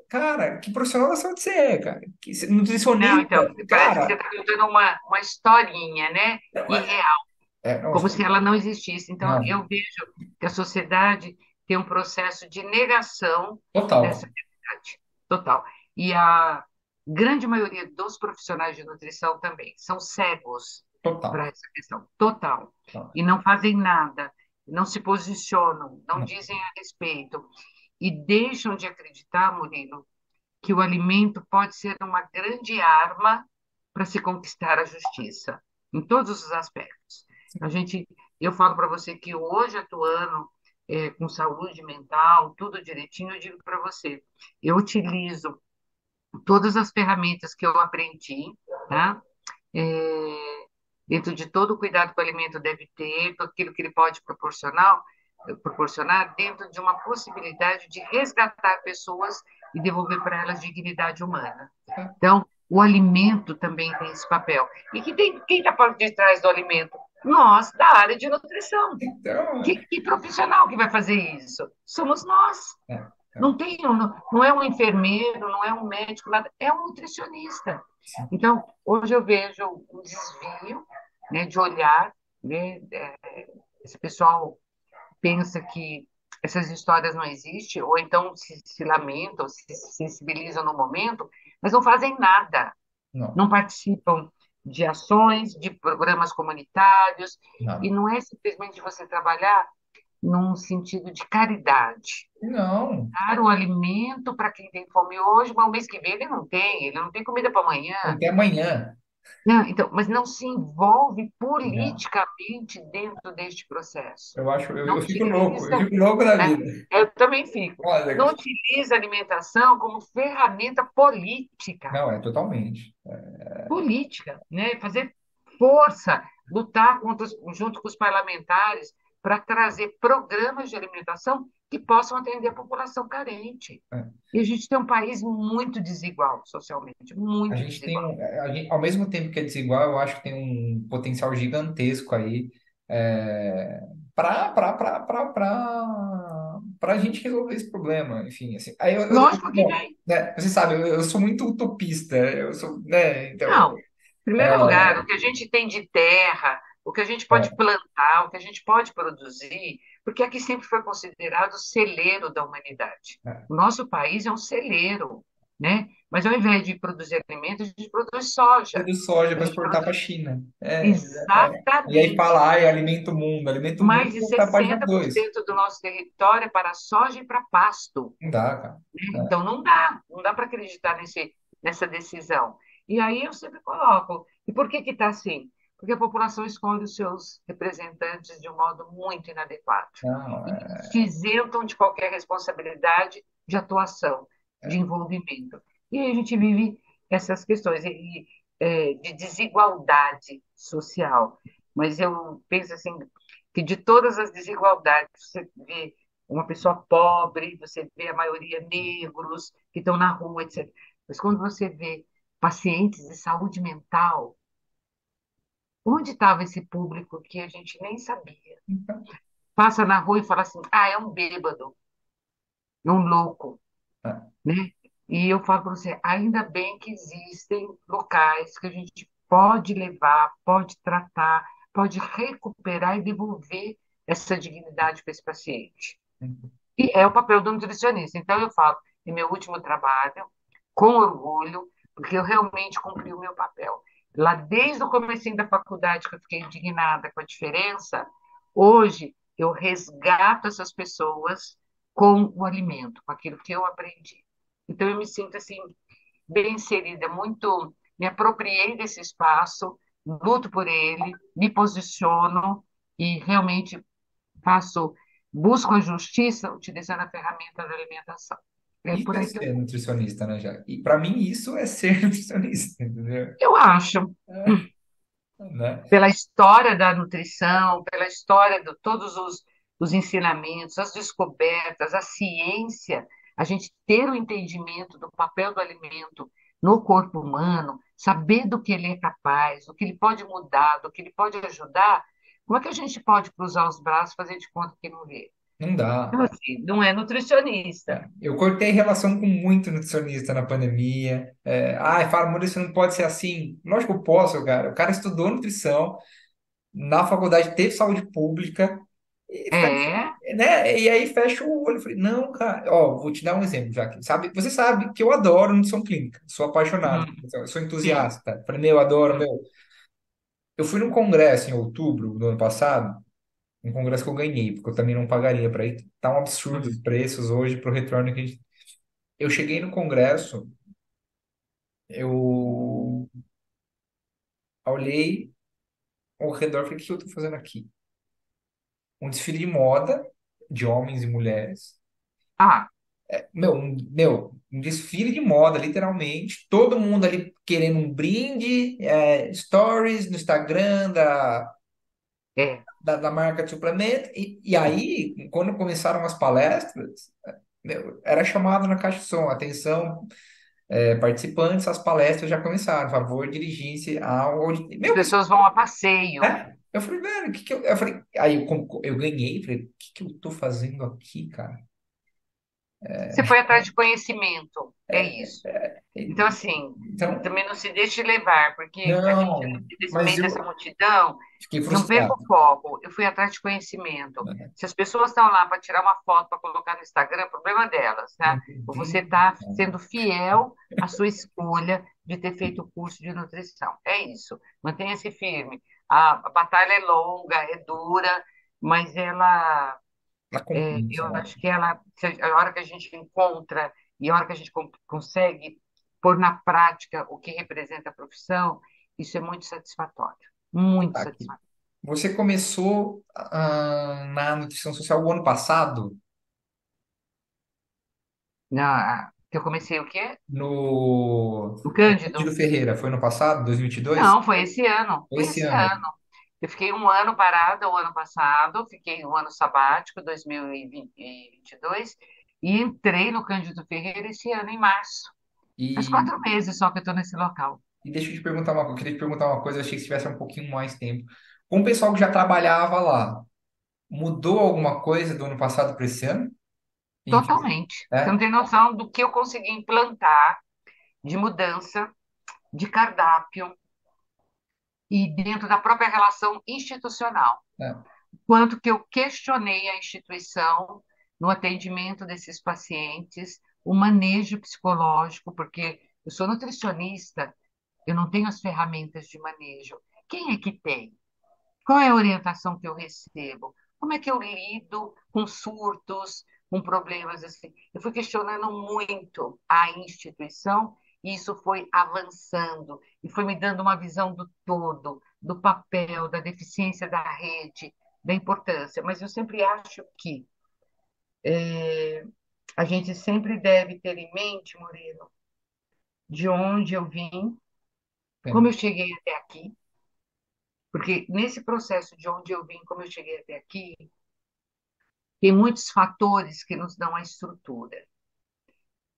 Cara, que profissional da saúde você é, cara? Não, Nutricionista, então, parece que você cara. está contando uma historinha, né? Não, Irreal, não, como se ela não existisse. Então, não, eu vejo que a sociedade tem um processo de negação dessa total, realidade total. E a grande maioria dos profissionais de nutrição também são cegos para total. essa questão, total. Não, E não fazem nada, não se posicionam, não não, dizem a respeito. E deixam de acreditar, Murilo, que o alimento pode ser uma grande arma para se conquistar a justiça, em todos os aspectos. Eu falo para você que hoje, atuando com saúde mental, tudo direitinho, eu digo para você, eu utilizo todas as ferramentas que eu aprendi, tá? É, dentro de todo o cuidado que o alimento deve ter, com aquilo que ele pode proporcionar dentro de uma possibilidade de resgatar pessoas e devolver para elas dignidade humana. Então, o alimento também tem esse papel. E quem está por detrás do alimento? Nós, da área de nutrição. então, Que profissional que vai fazer isso? Somos nós. é, Não tem, não é um enfermeiro, não é um médico, nada, é um nutricionista. sim, Então, hoje eu vejo um desvio, né, de olhar, né, esse pessoal pensa que essas histórias não existem, ou então se lamentam, se sensibilizam no momento, mas não fazem nada, não, não participam de ações, de programas comunitários, e nada. não é simplesmente você trabalhar num sentido de caridade, Não, dar o alimento para quem tem fome hoje, mas o mês que vem ele não tem comida para amanhã. até amanhã. Não, então, mas não se envolve Não. politicamente dentro deste processo. Eu Não eu utiliza, fico louco da né? vida. Eu também fico. Não Olha, utiliza a alimentação como ferramenta política, não, é totalmente. política, né? Fazer força, lutar junto com os parlamentares para trazer programas de alimentação que possam atender a população carente. É. E a gente tem um país muito desigual socialmente, A muito gente tem desigual. ao mesmo tempo que é desigual, eu acho que tem um potencial gigantesco aí para a gente resolver esse problema. Enfim, assim, Lógico que bom, tem. né, você sabe, eu sou muito utopista, eu sou, né, então, Não, em primeiro lugar, o que a gente tem de terra, o que a gente pode é, plantar, o que a gente pode produzir, porque aqui sempre foi considerado o celeiro da humanidade. é, O nosso país é um celeiro, né? Mas ao invés de produzir alimentos, a gente produz soja, produz soja a para gente exportar para a produz China. E aí exatamente. fala, ai, alimento o mundo, Mais de tá na página 2. 60% do nosso território é para soja e para pasto. Não dá, cara. Então, não dá para acreditar nessa decisão. E aí eu sempre coloco, e por que está assim? Porque a população escolhe os seus representantes de um modo muito inadequado. Não, E se isentam de qualquer responsabilidade de atuação, de envolvimento. E aí a gente vive essas questões de desigualdade social. Mas eu penso assim, que de todas as desigualdades, você vê uma pessoa pobre, você vê a maioria negros que estão na rua, etc. Mas quando você vê pacientes de saúde mental, onde estava esse público que a gente nem sabia? Então, Passa na rua e fala assim: ah, é um bêbado, é um louco, é, né? E eu falo para você, ainda bem que existem locais que a gente pode levar, pode tratar, pode recuperar e devolver essa dignidade para esse paciente. E é o papel do nutricionista. Então, eu falo, em meu último trabalho, com orgulho, porque eu realmente cumpri o meu papel. Lá desde o comecinho da faculdade, que eu fiquei indignada com a diferença, hoje eu resgato essas pessoas com o alimento, com aquilo que eu aprendi. Então, eu me sinto assim, bem inserida, muito, me apropriei desse espaço, luto por ele, me posiciono e realmente faço, busco a justiça utilizando a ferramenta da alimentação. É isso por é aí que ser nutricionista, né, já? E para mim isso é ser nutricionista, entendeu? eu acho. Né? Pela história da nutrição, pela história de todos os ensinamentos, as descobertas, a ciência, a gente ter o entendimento do papel do alimento no corpo humano, saber do que ele é capaz, do que ele pode mudar, do que ele pode ajudar, como é que a gente pode cruzar os braços e fazer de conta que não vê? Não dá. Então, assim, não é nutricionista. É. Eu cortei relação com muito nutricionista na pandemia. Fala, Maurício, você não pode ser assim. Lógico que eu posso, cara. O cara estudou nutrição, na faculdade teve saúde pública, e, É, né? E aí fecha o olho. Eu falei, não, cara, ó, vou te dar um exemplo, já que sabe, você sabe que eu adoro nutrição clínica, sou apaixonado, hum, eu sou sim. entusiasta. Falei, meu, adoro, Hum, meu. Eu fui num congresso em outubro do ano passado, um congresso que eu ganhei, porque eu também não pagaria para ir. Tá um absurdo os hum. preços hoje pro retorno que a gente. Eu cheguei no congresso, eu olhei ao redor e falei, o que eu tô fazendo aqui? Um desfile de moda de homens e mulheres. Ah, Um desfile de moda, literalmente. Todo mundo ali querendo um brinde, stories no Instagram é. da marca de suplemento. E aí, quando começaram as palestras, era chamado na caixa de som, atenção, participantes, as palestras já começaram. Por favor, dirigir-se ao As Meu, mas, pessoas vão a passeio. né? Eu falei, velho, o que que eu falei, aí eu ganhei, falei, o que que eu tô fazendo aqui, cara? Você foi atrás de conhecimento, é isso. Então, assim, Então, também não se deixe levar, porque a gente, não, nesse mas meio dessa eu multidão, fiquei não perca frustrado, o foco. Eu fui atrás de conhecimento. né? Se as pessoas estão lá para tirar uma foto para colocar no Instagram, problema delas, Não tá? Você tem. está sendo fiel à sua escolha de ter feito o curso de nutrição. É isso. Mantenha-se firme. A batalha é longa, é dura, mas Ela compensa, eu né? acho que a hora que a gente encontra e a hora que a gente consegue pôr na prática o que representa a profissão, isso é muito satisfatório, muito Tá aqui. satisfatório. Você começou na nutrição social o ano passado, Que eu comecei o quê? no No Cândido? Cândido Ferreira, foi no passado, 2022? Não, foi esse ano, Foi foi esse esse ano. ano. Eu fiquei um ano parada o ano passado, fiquei um ano sabático, 2022, e entrei no Cândido Ferreira esse ano, em março. Faz E, 4 meses só que eu estou nesse local. e deixa eu te perguntar uma coisa, eu queria te perguntar uma coisa, eu achei que se tivesse um pouquinho mais tempo. Com o pessoal que já trabalhava lá, mudou alguma coisa do ano passado para esse ano? Em que- Totalmente. Você não É? tem noção do que eu consegui implantar de mudança, de cardápio e dentro da própria relação institucional. É. Quanto que eu questionei a instituição no atendimento desses pacientes, o manejo psicológico, porque eu sou nutricionista, eu não tenho as ferramentas de manejo. Quem é que tem? Qual é a orientação que eu recebo? Como é que eu lido com surtos, com problemas assim? Eu fui questionando muito a instituição e isso foi avançando e foi me dando uma visão do todo, do papel, da deficiência da rede, da importância. Mas eu sempre acho que a gente sempre deve ter em mente, Murilo, de onde eu vim, como Sim. eu cheguei até aqui, porque nesse processo de onde eu vim, como eu cheguei até aqui, Tem muitos fatores que nos dão a estrutura.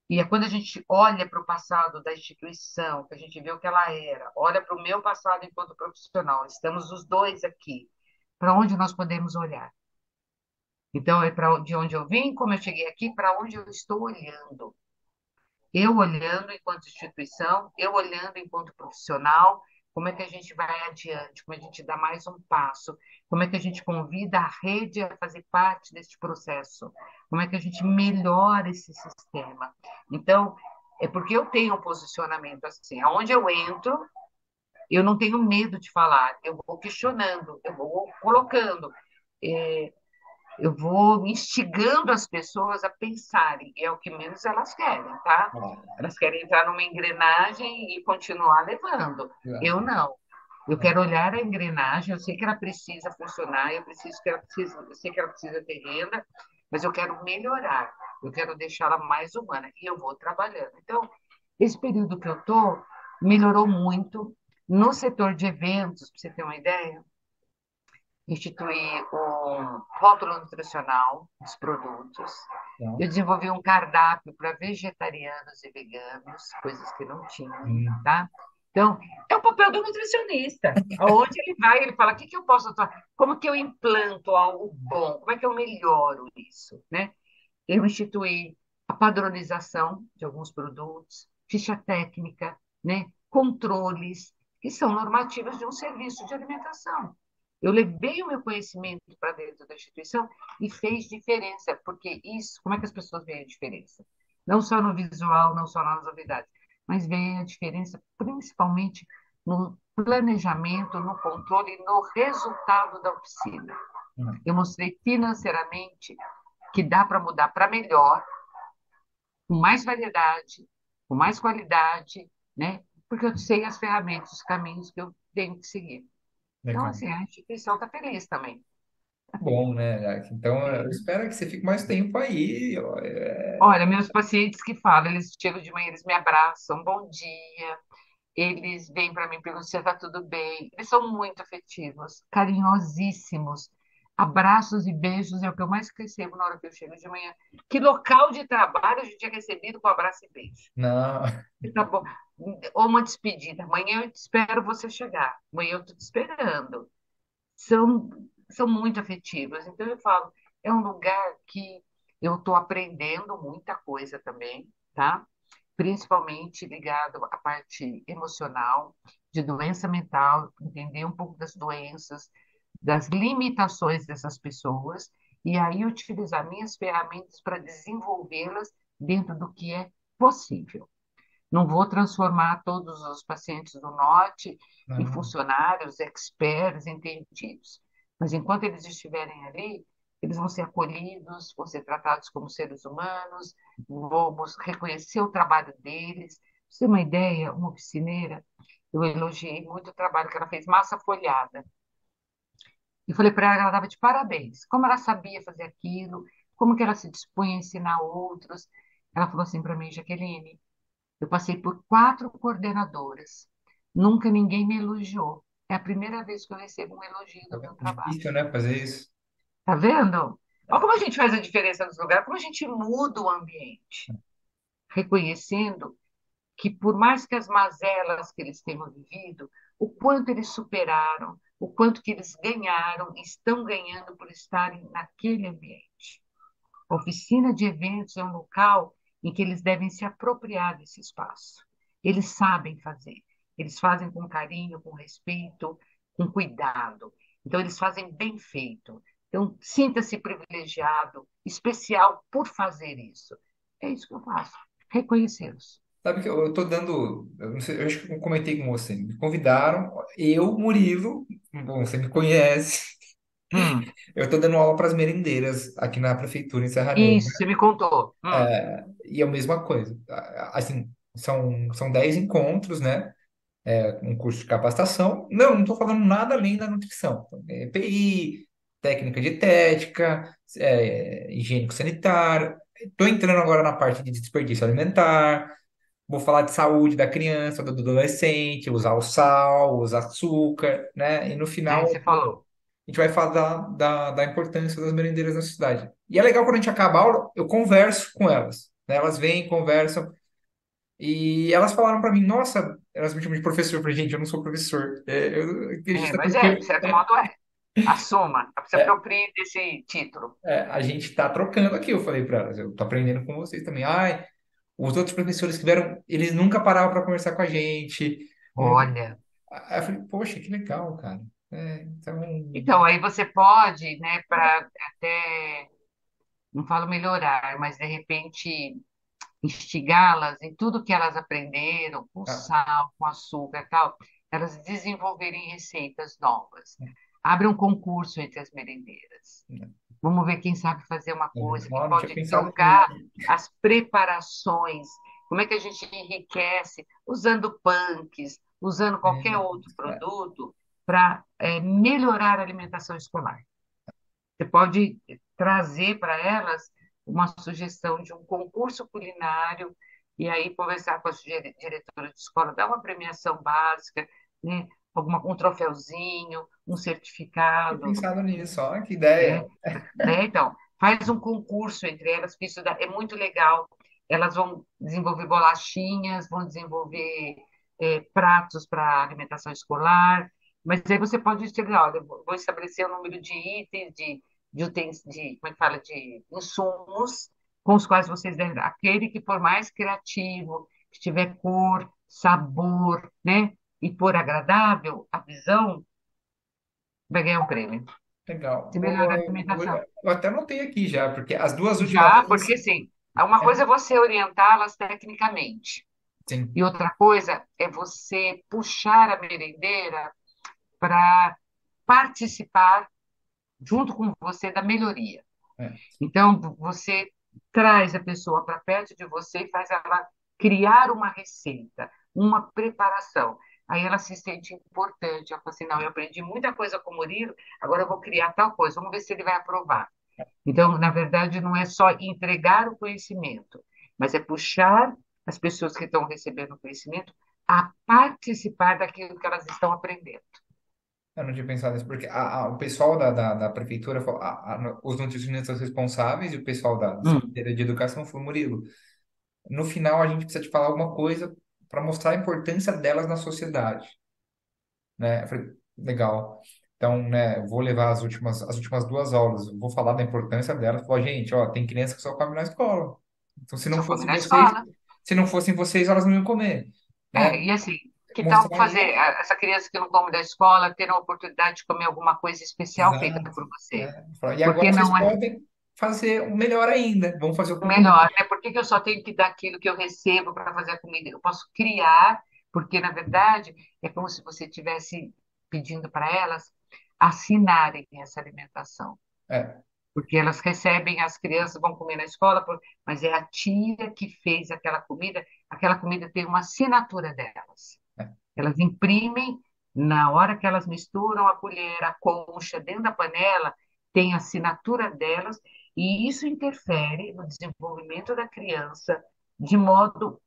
E é quando a gente olha para o passado da instituição, que a gente vê o que ela era, olha para o meu passado enquanto profissional, estamos os dois aqui, para onde nós podemos olhar? Então, é para de onde eu vim, como eu cheguei aqui, para onde eu estou olhando. Eu olhando enquanto instituição, eu olhando enquanto profissional, como é que a gente vai adiante, como a gente dá mais um passo, como é que a gente convida a rede a fazer parte deste processo, como é que a gente melhora esse sistema. Então, é porque eu tenho um posicionamento assim, aonde eu entro, eu não tenho medo de falar, eu vou questionando, eu vou colocando. É, eu vou instigando as pessoas a pensarem, é o que menos elas querem, tá? Ah, Elas querem entrar numa engrenagem e continuar levando. legal. Eu não. Eu quero olhar a engrenagem, eu sei que ela precisa funcionar, eu sei que ela precisa ter renda, mas eu quero melhorar, eu quero deixá-la mais humana e eu vou trabalhando. Então, esse período que eu estou melhorou muito no setor de eventos, para você ter uma ideia, instituir um rótulo nutricional dos produtos. Eu Então, desenvolvi um cardápio para vegetarianos e veganos, coisas que não tinham, hum, tá? Então, é o papel do nutricionista. Aonde ele vai, ele fala, o que que eu posso atuar? Como que eu implanto algo bom? Como é que eu melhoro isso, né? Eu instituí a padronização de alguns produtos, ficha técnica, né? Controles, que são normativas de um serviço de alimentação. Eu levei o meu conhecimento para dentro da instituição e fez diferença, porque isso, como é que as pessoas veem a diferença? Não só no visual, não só nas novidades, mas veem a diferença principalmente no planejamento, no controle e no resultado da oficina. hum, Eu mostrei financeiramente que dá para mudar para melhor, com mais variedade, com mais qualidade, né? Porque eu sei as ferramentas, os caminhos que eu tenho que seguir. Então, legal. assim, a instituição está feliz também. Bom, né, Jack? Então, eu É. espero que você fique mais tempo aí. Ó, Olha, meus pacientes que falam, eles chegam de manhã, eles me abraçam, bom dia, eles vêm para mim perguntar se está tudo bem. Eles são muito afetivos, carinhosíssimos. Abraços e beijos é o que eu mais recebo na hora que eu chego de manhã. Que local de trabalho a gente é recebido com abraço e beijo? não, Tá bom. Ou uma despedida. Amanhã eu te espero você chegar. Amanhã eu estou te esperando. São, são muito afetivos. Então eu falo, é um lugar que eu estou aprendendo muita coisa também, tá? Principalmente ligado à parte emocional, de doença mental, entender um pouco das doenças, das limitações dessas pessoas, e aí utilizar minhas ferramentas para desenvolvê-las dentro do que é possível. Não vou transformar todos os pacientes do norte em não. funcionários, experts, entendidos. Mas enquanto eles estiverem ali, eles vão ser acolhidos, vão ser tratados como seres humanos, vamos reconhecer o trabalho deles. Pra você ter uma ideia, uma oficineira, eu elogiei muito o trabalho que ela fez, massa folhada. E falei para ela que ela estava de parabéns. Como ela sabia fazer aquilo, como que ela se dispunha a ensinar outros. Ela falou assim para mim, Jaqueline, eu passei por 4 coordenadoras. Nunca ninguém me elogiou. É a primeira vez que eu recebo um elogio do meu trabalho. Difícil, né, fazer isso. Tá vendo? Olha como a gente faz a diferença nos lugares, como a gente muda o ambiente, reconhecendo que por mais que as mazelas que eles tenham vivido, o quanto eles superaram, o quanto que eles ganharam, estão ganhando por estarem naquele ambiente. A oficina de eventos é um local em que eles devem se apropriar desse espaço. Eles sabem fazer. Eles fazem com carinho, com respeito, com cuidado. Então, eles fazem bem feito. Então, sinta-se privilegiado, especial por fazer isso. É isso que eu faço. Reconhecê-los. Sabe que eu tô dando, eu não sei, eu acho que eu comentei com você, me convidaram, eu, Murilo, bom, você me conhece, Hum, eu tô dando aula para as merendeiras aqui na prefeitura em Serra Negra, isso, você me contou. e é a mesma coisa, assim, são 10 encontros, né, um curso de capacitação, não estou falando nada além da nutrição, EPI, técnica dietética, higiênico-sanitário, estou entrando agora na parte de desperdício alimentar. Vou falar de saúde da criança, do adolescente, usar o sal, usar açúcar, né? E no É, final, você falou. a gente vai falar da importância das merendeiras na cidade. E é legal quando a gente acaba a aula, eu converso com elas, né? Elas vêm, conversam, e elas falaram para mim, nossa, elas me chamam de professor, eu falei, gente, eu não sou professor. A gente É, está mas é, de trocando, certo modo é. Assuma, se é, aproprie desse título. a gente está trocando aqui, eu falei para elas, eu tô aprendendo com vocês também. Ai, os outros professores que vieram, eles nunca paravam para conversar com a gente. Olha. Aí eu falei, poxa, que legal, cara. Então, Então, aí você pode, né, para até, não falo melhorar, mas de repente instigá-las em tudo que elas aprenderam, com ah, sal, com açúcar e tal, elas desenvolverem receitas novas. Abre um concurso entre as merendeiras. Vamos ver quem sabe fazer uma coisa, que não tinha pode pensado nisso. trocar as preparações. Como é que a gente enriquece usando punks, usando qualquer outro É, produto para melhorar a alimentação escolar? Você pode trazer para elas uma sugestão de um concurso culinário e aí conversar com a diretora de escola, dar uma premiação básica, né? Um troféuzinho, um tinha certificado, pensado nisso, ó, que ideia. né? Então, faz um concurso entre elas, porque é muito legal. Elas vão desenvolver bolachinhas, vão desenvolver pratos para alimentação escolar, mas aí você pode chegar, olha, vou estabelecer o número de itens, como é que fala, de insumos com os quais vocês devem, aquele que for mais criativo, que tiver cor, sabor, né, e for agradável a visão, vai ganhar um prêmio. Legal. Se melhorar a alimentação. Eu até anotei aqui já, porque as duas últimas Já, porque vezes. assim, uma É, coisa é você orientá-las tecnicamente, sim, e outra coisa é você puxar a merendeira para participar junto com você da melhoria. é, Então, você traz a pessoa para perto de você e faz ela criar uma receita, uma preparação. Aí ela se sente importante. Ela fala assim: não, eu aprendi muita coisa com o Murilo, agora eu vou criar tal coisa, vamos ver se ele vai aprovar. Então, na verdade, não é só entregar o conhecimento, mas é puxar as pessoas que estão recebendo o conhecimento a participar daquilo que elas estão aprendendo. eu não tinha pensado nisso, porque o pessoal da prefeitura, falou, os nutricionistas responsáveis e o pessoal da Hum, Secretaria de Educação falou, Murilo, no final a gente precisa te falar alguma coisa para mostrar a importância delas na sociedade, né? Eu falei, legal. Então, né, eu vou levar as últimas duas aulas, eu vou falar da importância delas. Falei, gente, ó, tem criança que só come na escola. Então, se não só come fosse na vocês, escola. se não fossem vocês, elas não iam comer, né? E assim, que tal Mostrar fazer isso. essa criança que não come da escola ter a oportunidade de comer alguma coisa especial feita Exato. por você? Né? Falar, e agora Porque vocês não é podem fazer o melhor ainda. Vamos fazer o concurso. melhor, né? Por que que eu só tenho que dar aquilo que eu recebo para fazer a comida? Eu posso criar, porque na verdade é como se você estivesse pedindo para elas assinarem essa alimentação. É, Porque elas recebem, as crianças vão comer na escola, mas é a tia que fez aquela comida tem uma assinatura delas. é, Elas imprimem, na hora que elas misturam a colher, a concha dentro da panela, tem a assinatura delas, e isso interfere no desenvolvimento da criança de modo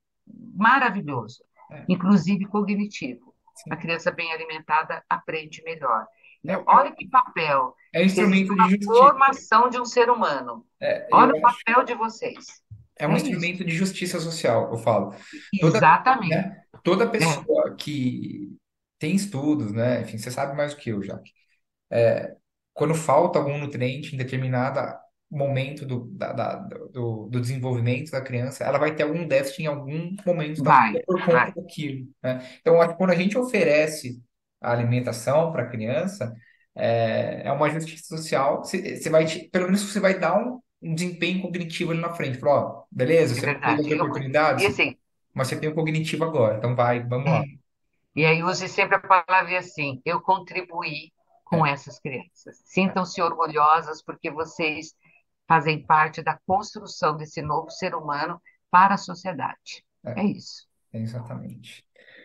maravilhoso, é, inclusive cognitivo. A sim. criança bem alimentada aprende melhor. É, Então, olha que papel, é um se existe instrumento de uma justiça. formação de um ser humano. Eu Olha o acho. papel de vocês. É um É isso. instrumento de justiça social, eu falo. Toda, Exatamente. toda É, pessoa que tem estudos, né? Enfim, você sabe mais do que eu já. Quando falta algum nutriente em determinado momento do desenvolvimento da criança, ela vai ter algum déficit em algum momento da vai, vida por vai. conta daquilo, né? Então, acho que quando a gente oferece a alimentação para a criança, é uma justiça social. Você vai, pelo menos você vai dar um desempenho cognitivo ali na frente. Falar, ó, beleza, É você não teve verdade. as E oportunidades, assim, mas você tem o cognitivo agora, então vai, vamos lá. é, e aí use sempre a palavra assim, eu contribuí com É, essas crianças. Sintam-se orgulhosas porque vocês fazem parte da construção desse novo ser humano para a sociedade. é, É isso. exatamente.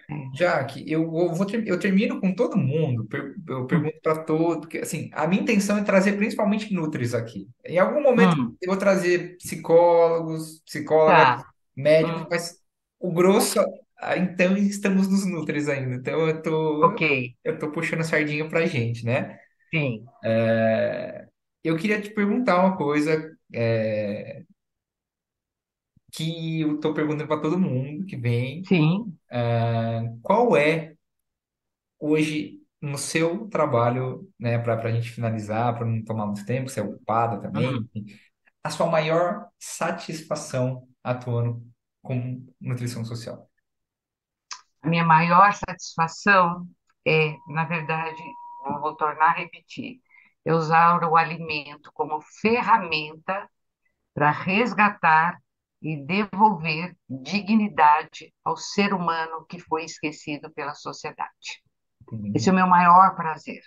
É. Jaque, eu termino com todo mundo, eu Hum, pergunto para todo, porque assim, a minha intenção é trazer principalmente nutris aqui. Em algum momento hum, eu vou trazer psicólogos, psicólogas, tá. médicos, Hum, mas o grosso, então estamos nos nutris ainda. Então ok. eu tô puxando a sardinha pra gente, né? Sim, Eu queria te perguntar uma coisa que eu estou perguntando para todo mundo que vem. sim. Qual é hoje no seu trabalho, né, para a gente finalizar, para não tomar muito tempo, você é ocupada Hum. também, enfim, a sua maior satisfação atuando com nutrição social? A minha maior satisfação é, na verdade, vou tornar a repetir, é usar o alimento como ferramenta para resgatar e devolver dignidade ao ser humano que foi esquecido pela sociedade. Esse é o Hum, meu maior prazer.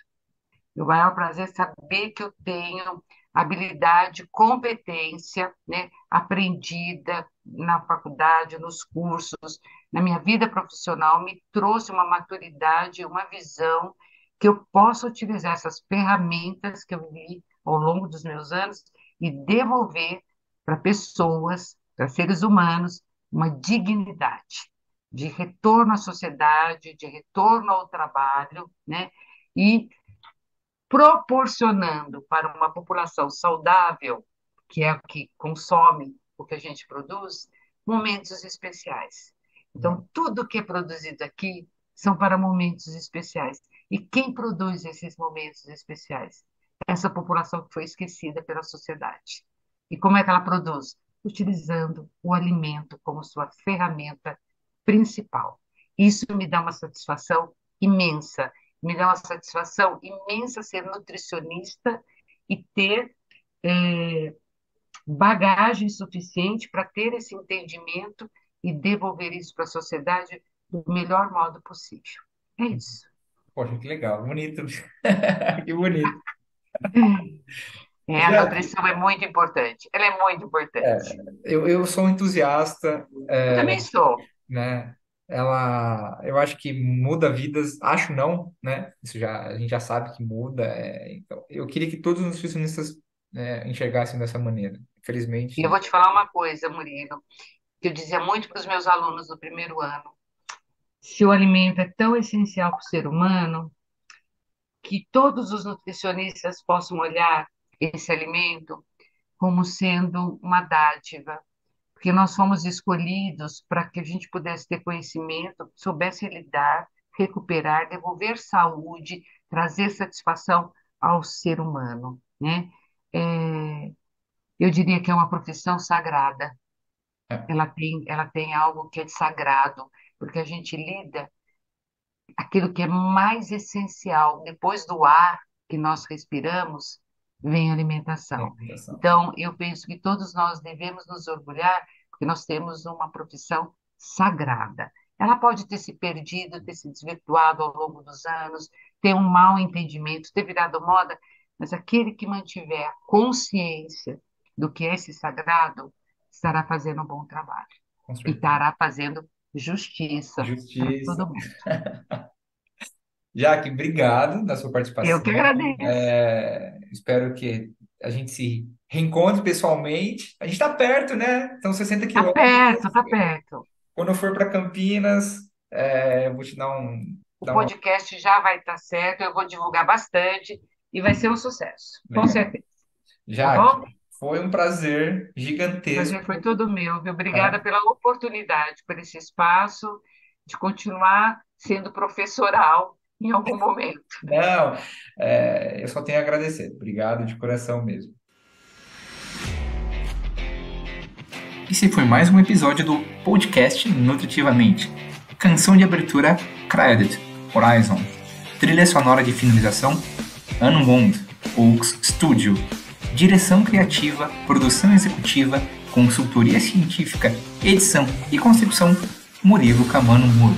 Meu maior prazer é saber que eu tenho habilidade, competência, né, aprendida na faculdade, nos cursos, na minha vida profissional, me trouxe uma maturidade, uma visão que eu possa utilizar essas ferramentas que eu vivi ao longo dos meus anos e devolver para pessoas, para seres humanos, uma dignidade de retorno à sociedade, de retorno ao trabalho, né? E proporcionando para uma população saudável, que é o que consome o que a gente produz, momentos especiais. Então, tudo que é produzido aqui são para momentos especiais. E quem produz esses momentos especiais? Essa população que foi esquecida pela sociedade. E como é que ela produz? Utilizando o alimento como sua ferramenta principal. Isso me dá uma satisfação imensa, me dá uma satisfação imensa ser nutricionista e ter bagagem suficiente para ter esse entendimento e devolver isso para a sociedade do melhor modo possível. É isso. Poxa, que legal, bonito, que bonito. É, a Já, nutrição é muito importante. Ela é muito é, importante. eu sou um entusiasta, Eu também sou. né? Eu acho que muda vidas, acho não, né? Isso já, a gente já sabe que muda. Então, eu queria que todos os nutricionistas, enxergassem dessa maneira. E eu Infelizmente, vou te falar uma coisa, Murilo, que eu dizia muito para os meus alunos do primeiro ano. Se o alimento é tão essencial para o ser humano, que todos os nutricionistas possam olhar esse alimento como sendo uma dádiva, porque nós fomos escolhidos para que a gente pudesse ter conhecimento, soubesse lidar, recuperar, devolver saúde, trazer satisfação ao ser humano, né? É, eu diria que é uma profissão sagrada. é, Ela tem algo que é sagrado, porque a gente lida aquilo que é mais essencial. Depois do ar que nós respiramos, vem a é alimentação. alimentação. Então, eu penso que todos nós devemos nos orgulhar, porque nós temos uma profissão sagrada. Ela pode ter se perdido, ter se desvirtuado ao longo dos anos, ter um mau entendimento, ter virado moda, mas aquele que mantiver a consciência do que é esse sagrado estará fazendo um bom trabalho Com e certeza. estará fazendo justiça para Justiça. todo mundo. Jaque, obrigado da sua Eu participação. que agradeço. Espero que a gente se reencontre pessoalmente. A gente está perto, né? São 60 Tá quilômetros. perto, tá perto. Quando eu for para Campinas, eu vou te O dar uma. podcast já vai estar certo, eu vou divulgar bastante e vai ser um sucesso, com Legal. certeza. Tá Jaque, bom? foi um prazer O prazer foi gigantesco, todo meu, viu? Obrigada tá? pela oportunidade, por esse espaço de continuar sendo professoral em algum momento. Não, eu só tenho a agradecer. Obrigado de coração mesmo. Esse foi mais um episódio do podcast Nutritivamente. Canção de abertura Credit, Horizon. Trilha sonora de finalização Unbound, Oaks Studio. Direção criativa, produção executiva, consultoria científica, edição e concepção Murilo Camano Muro.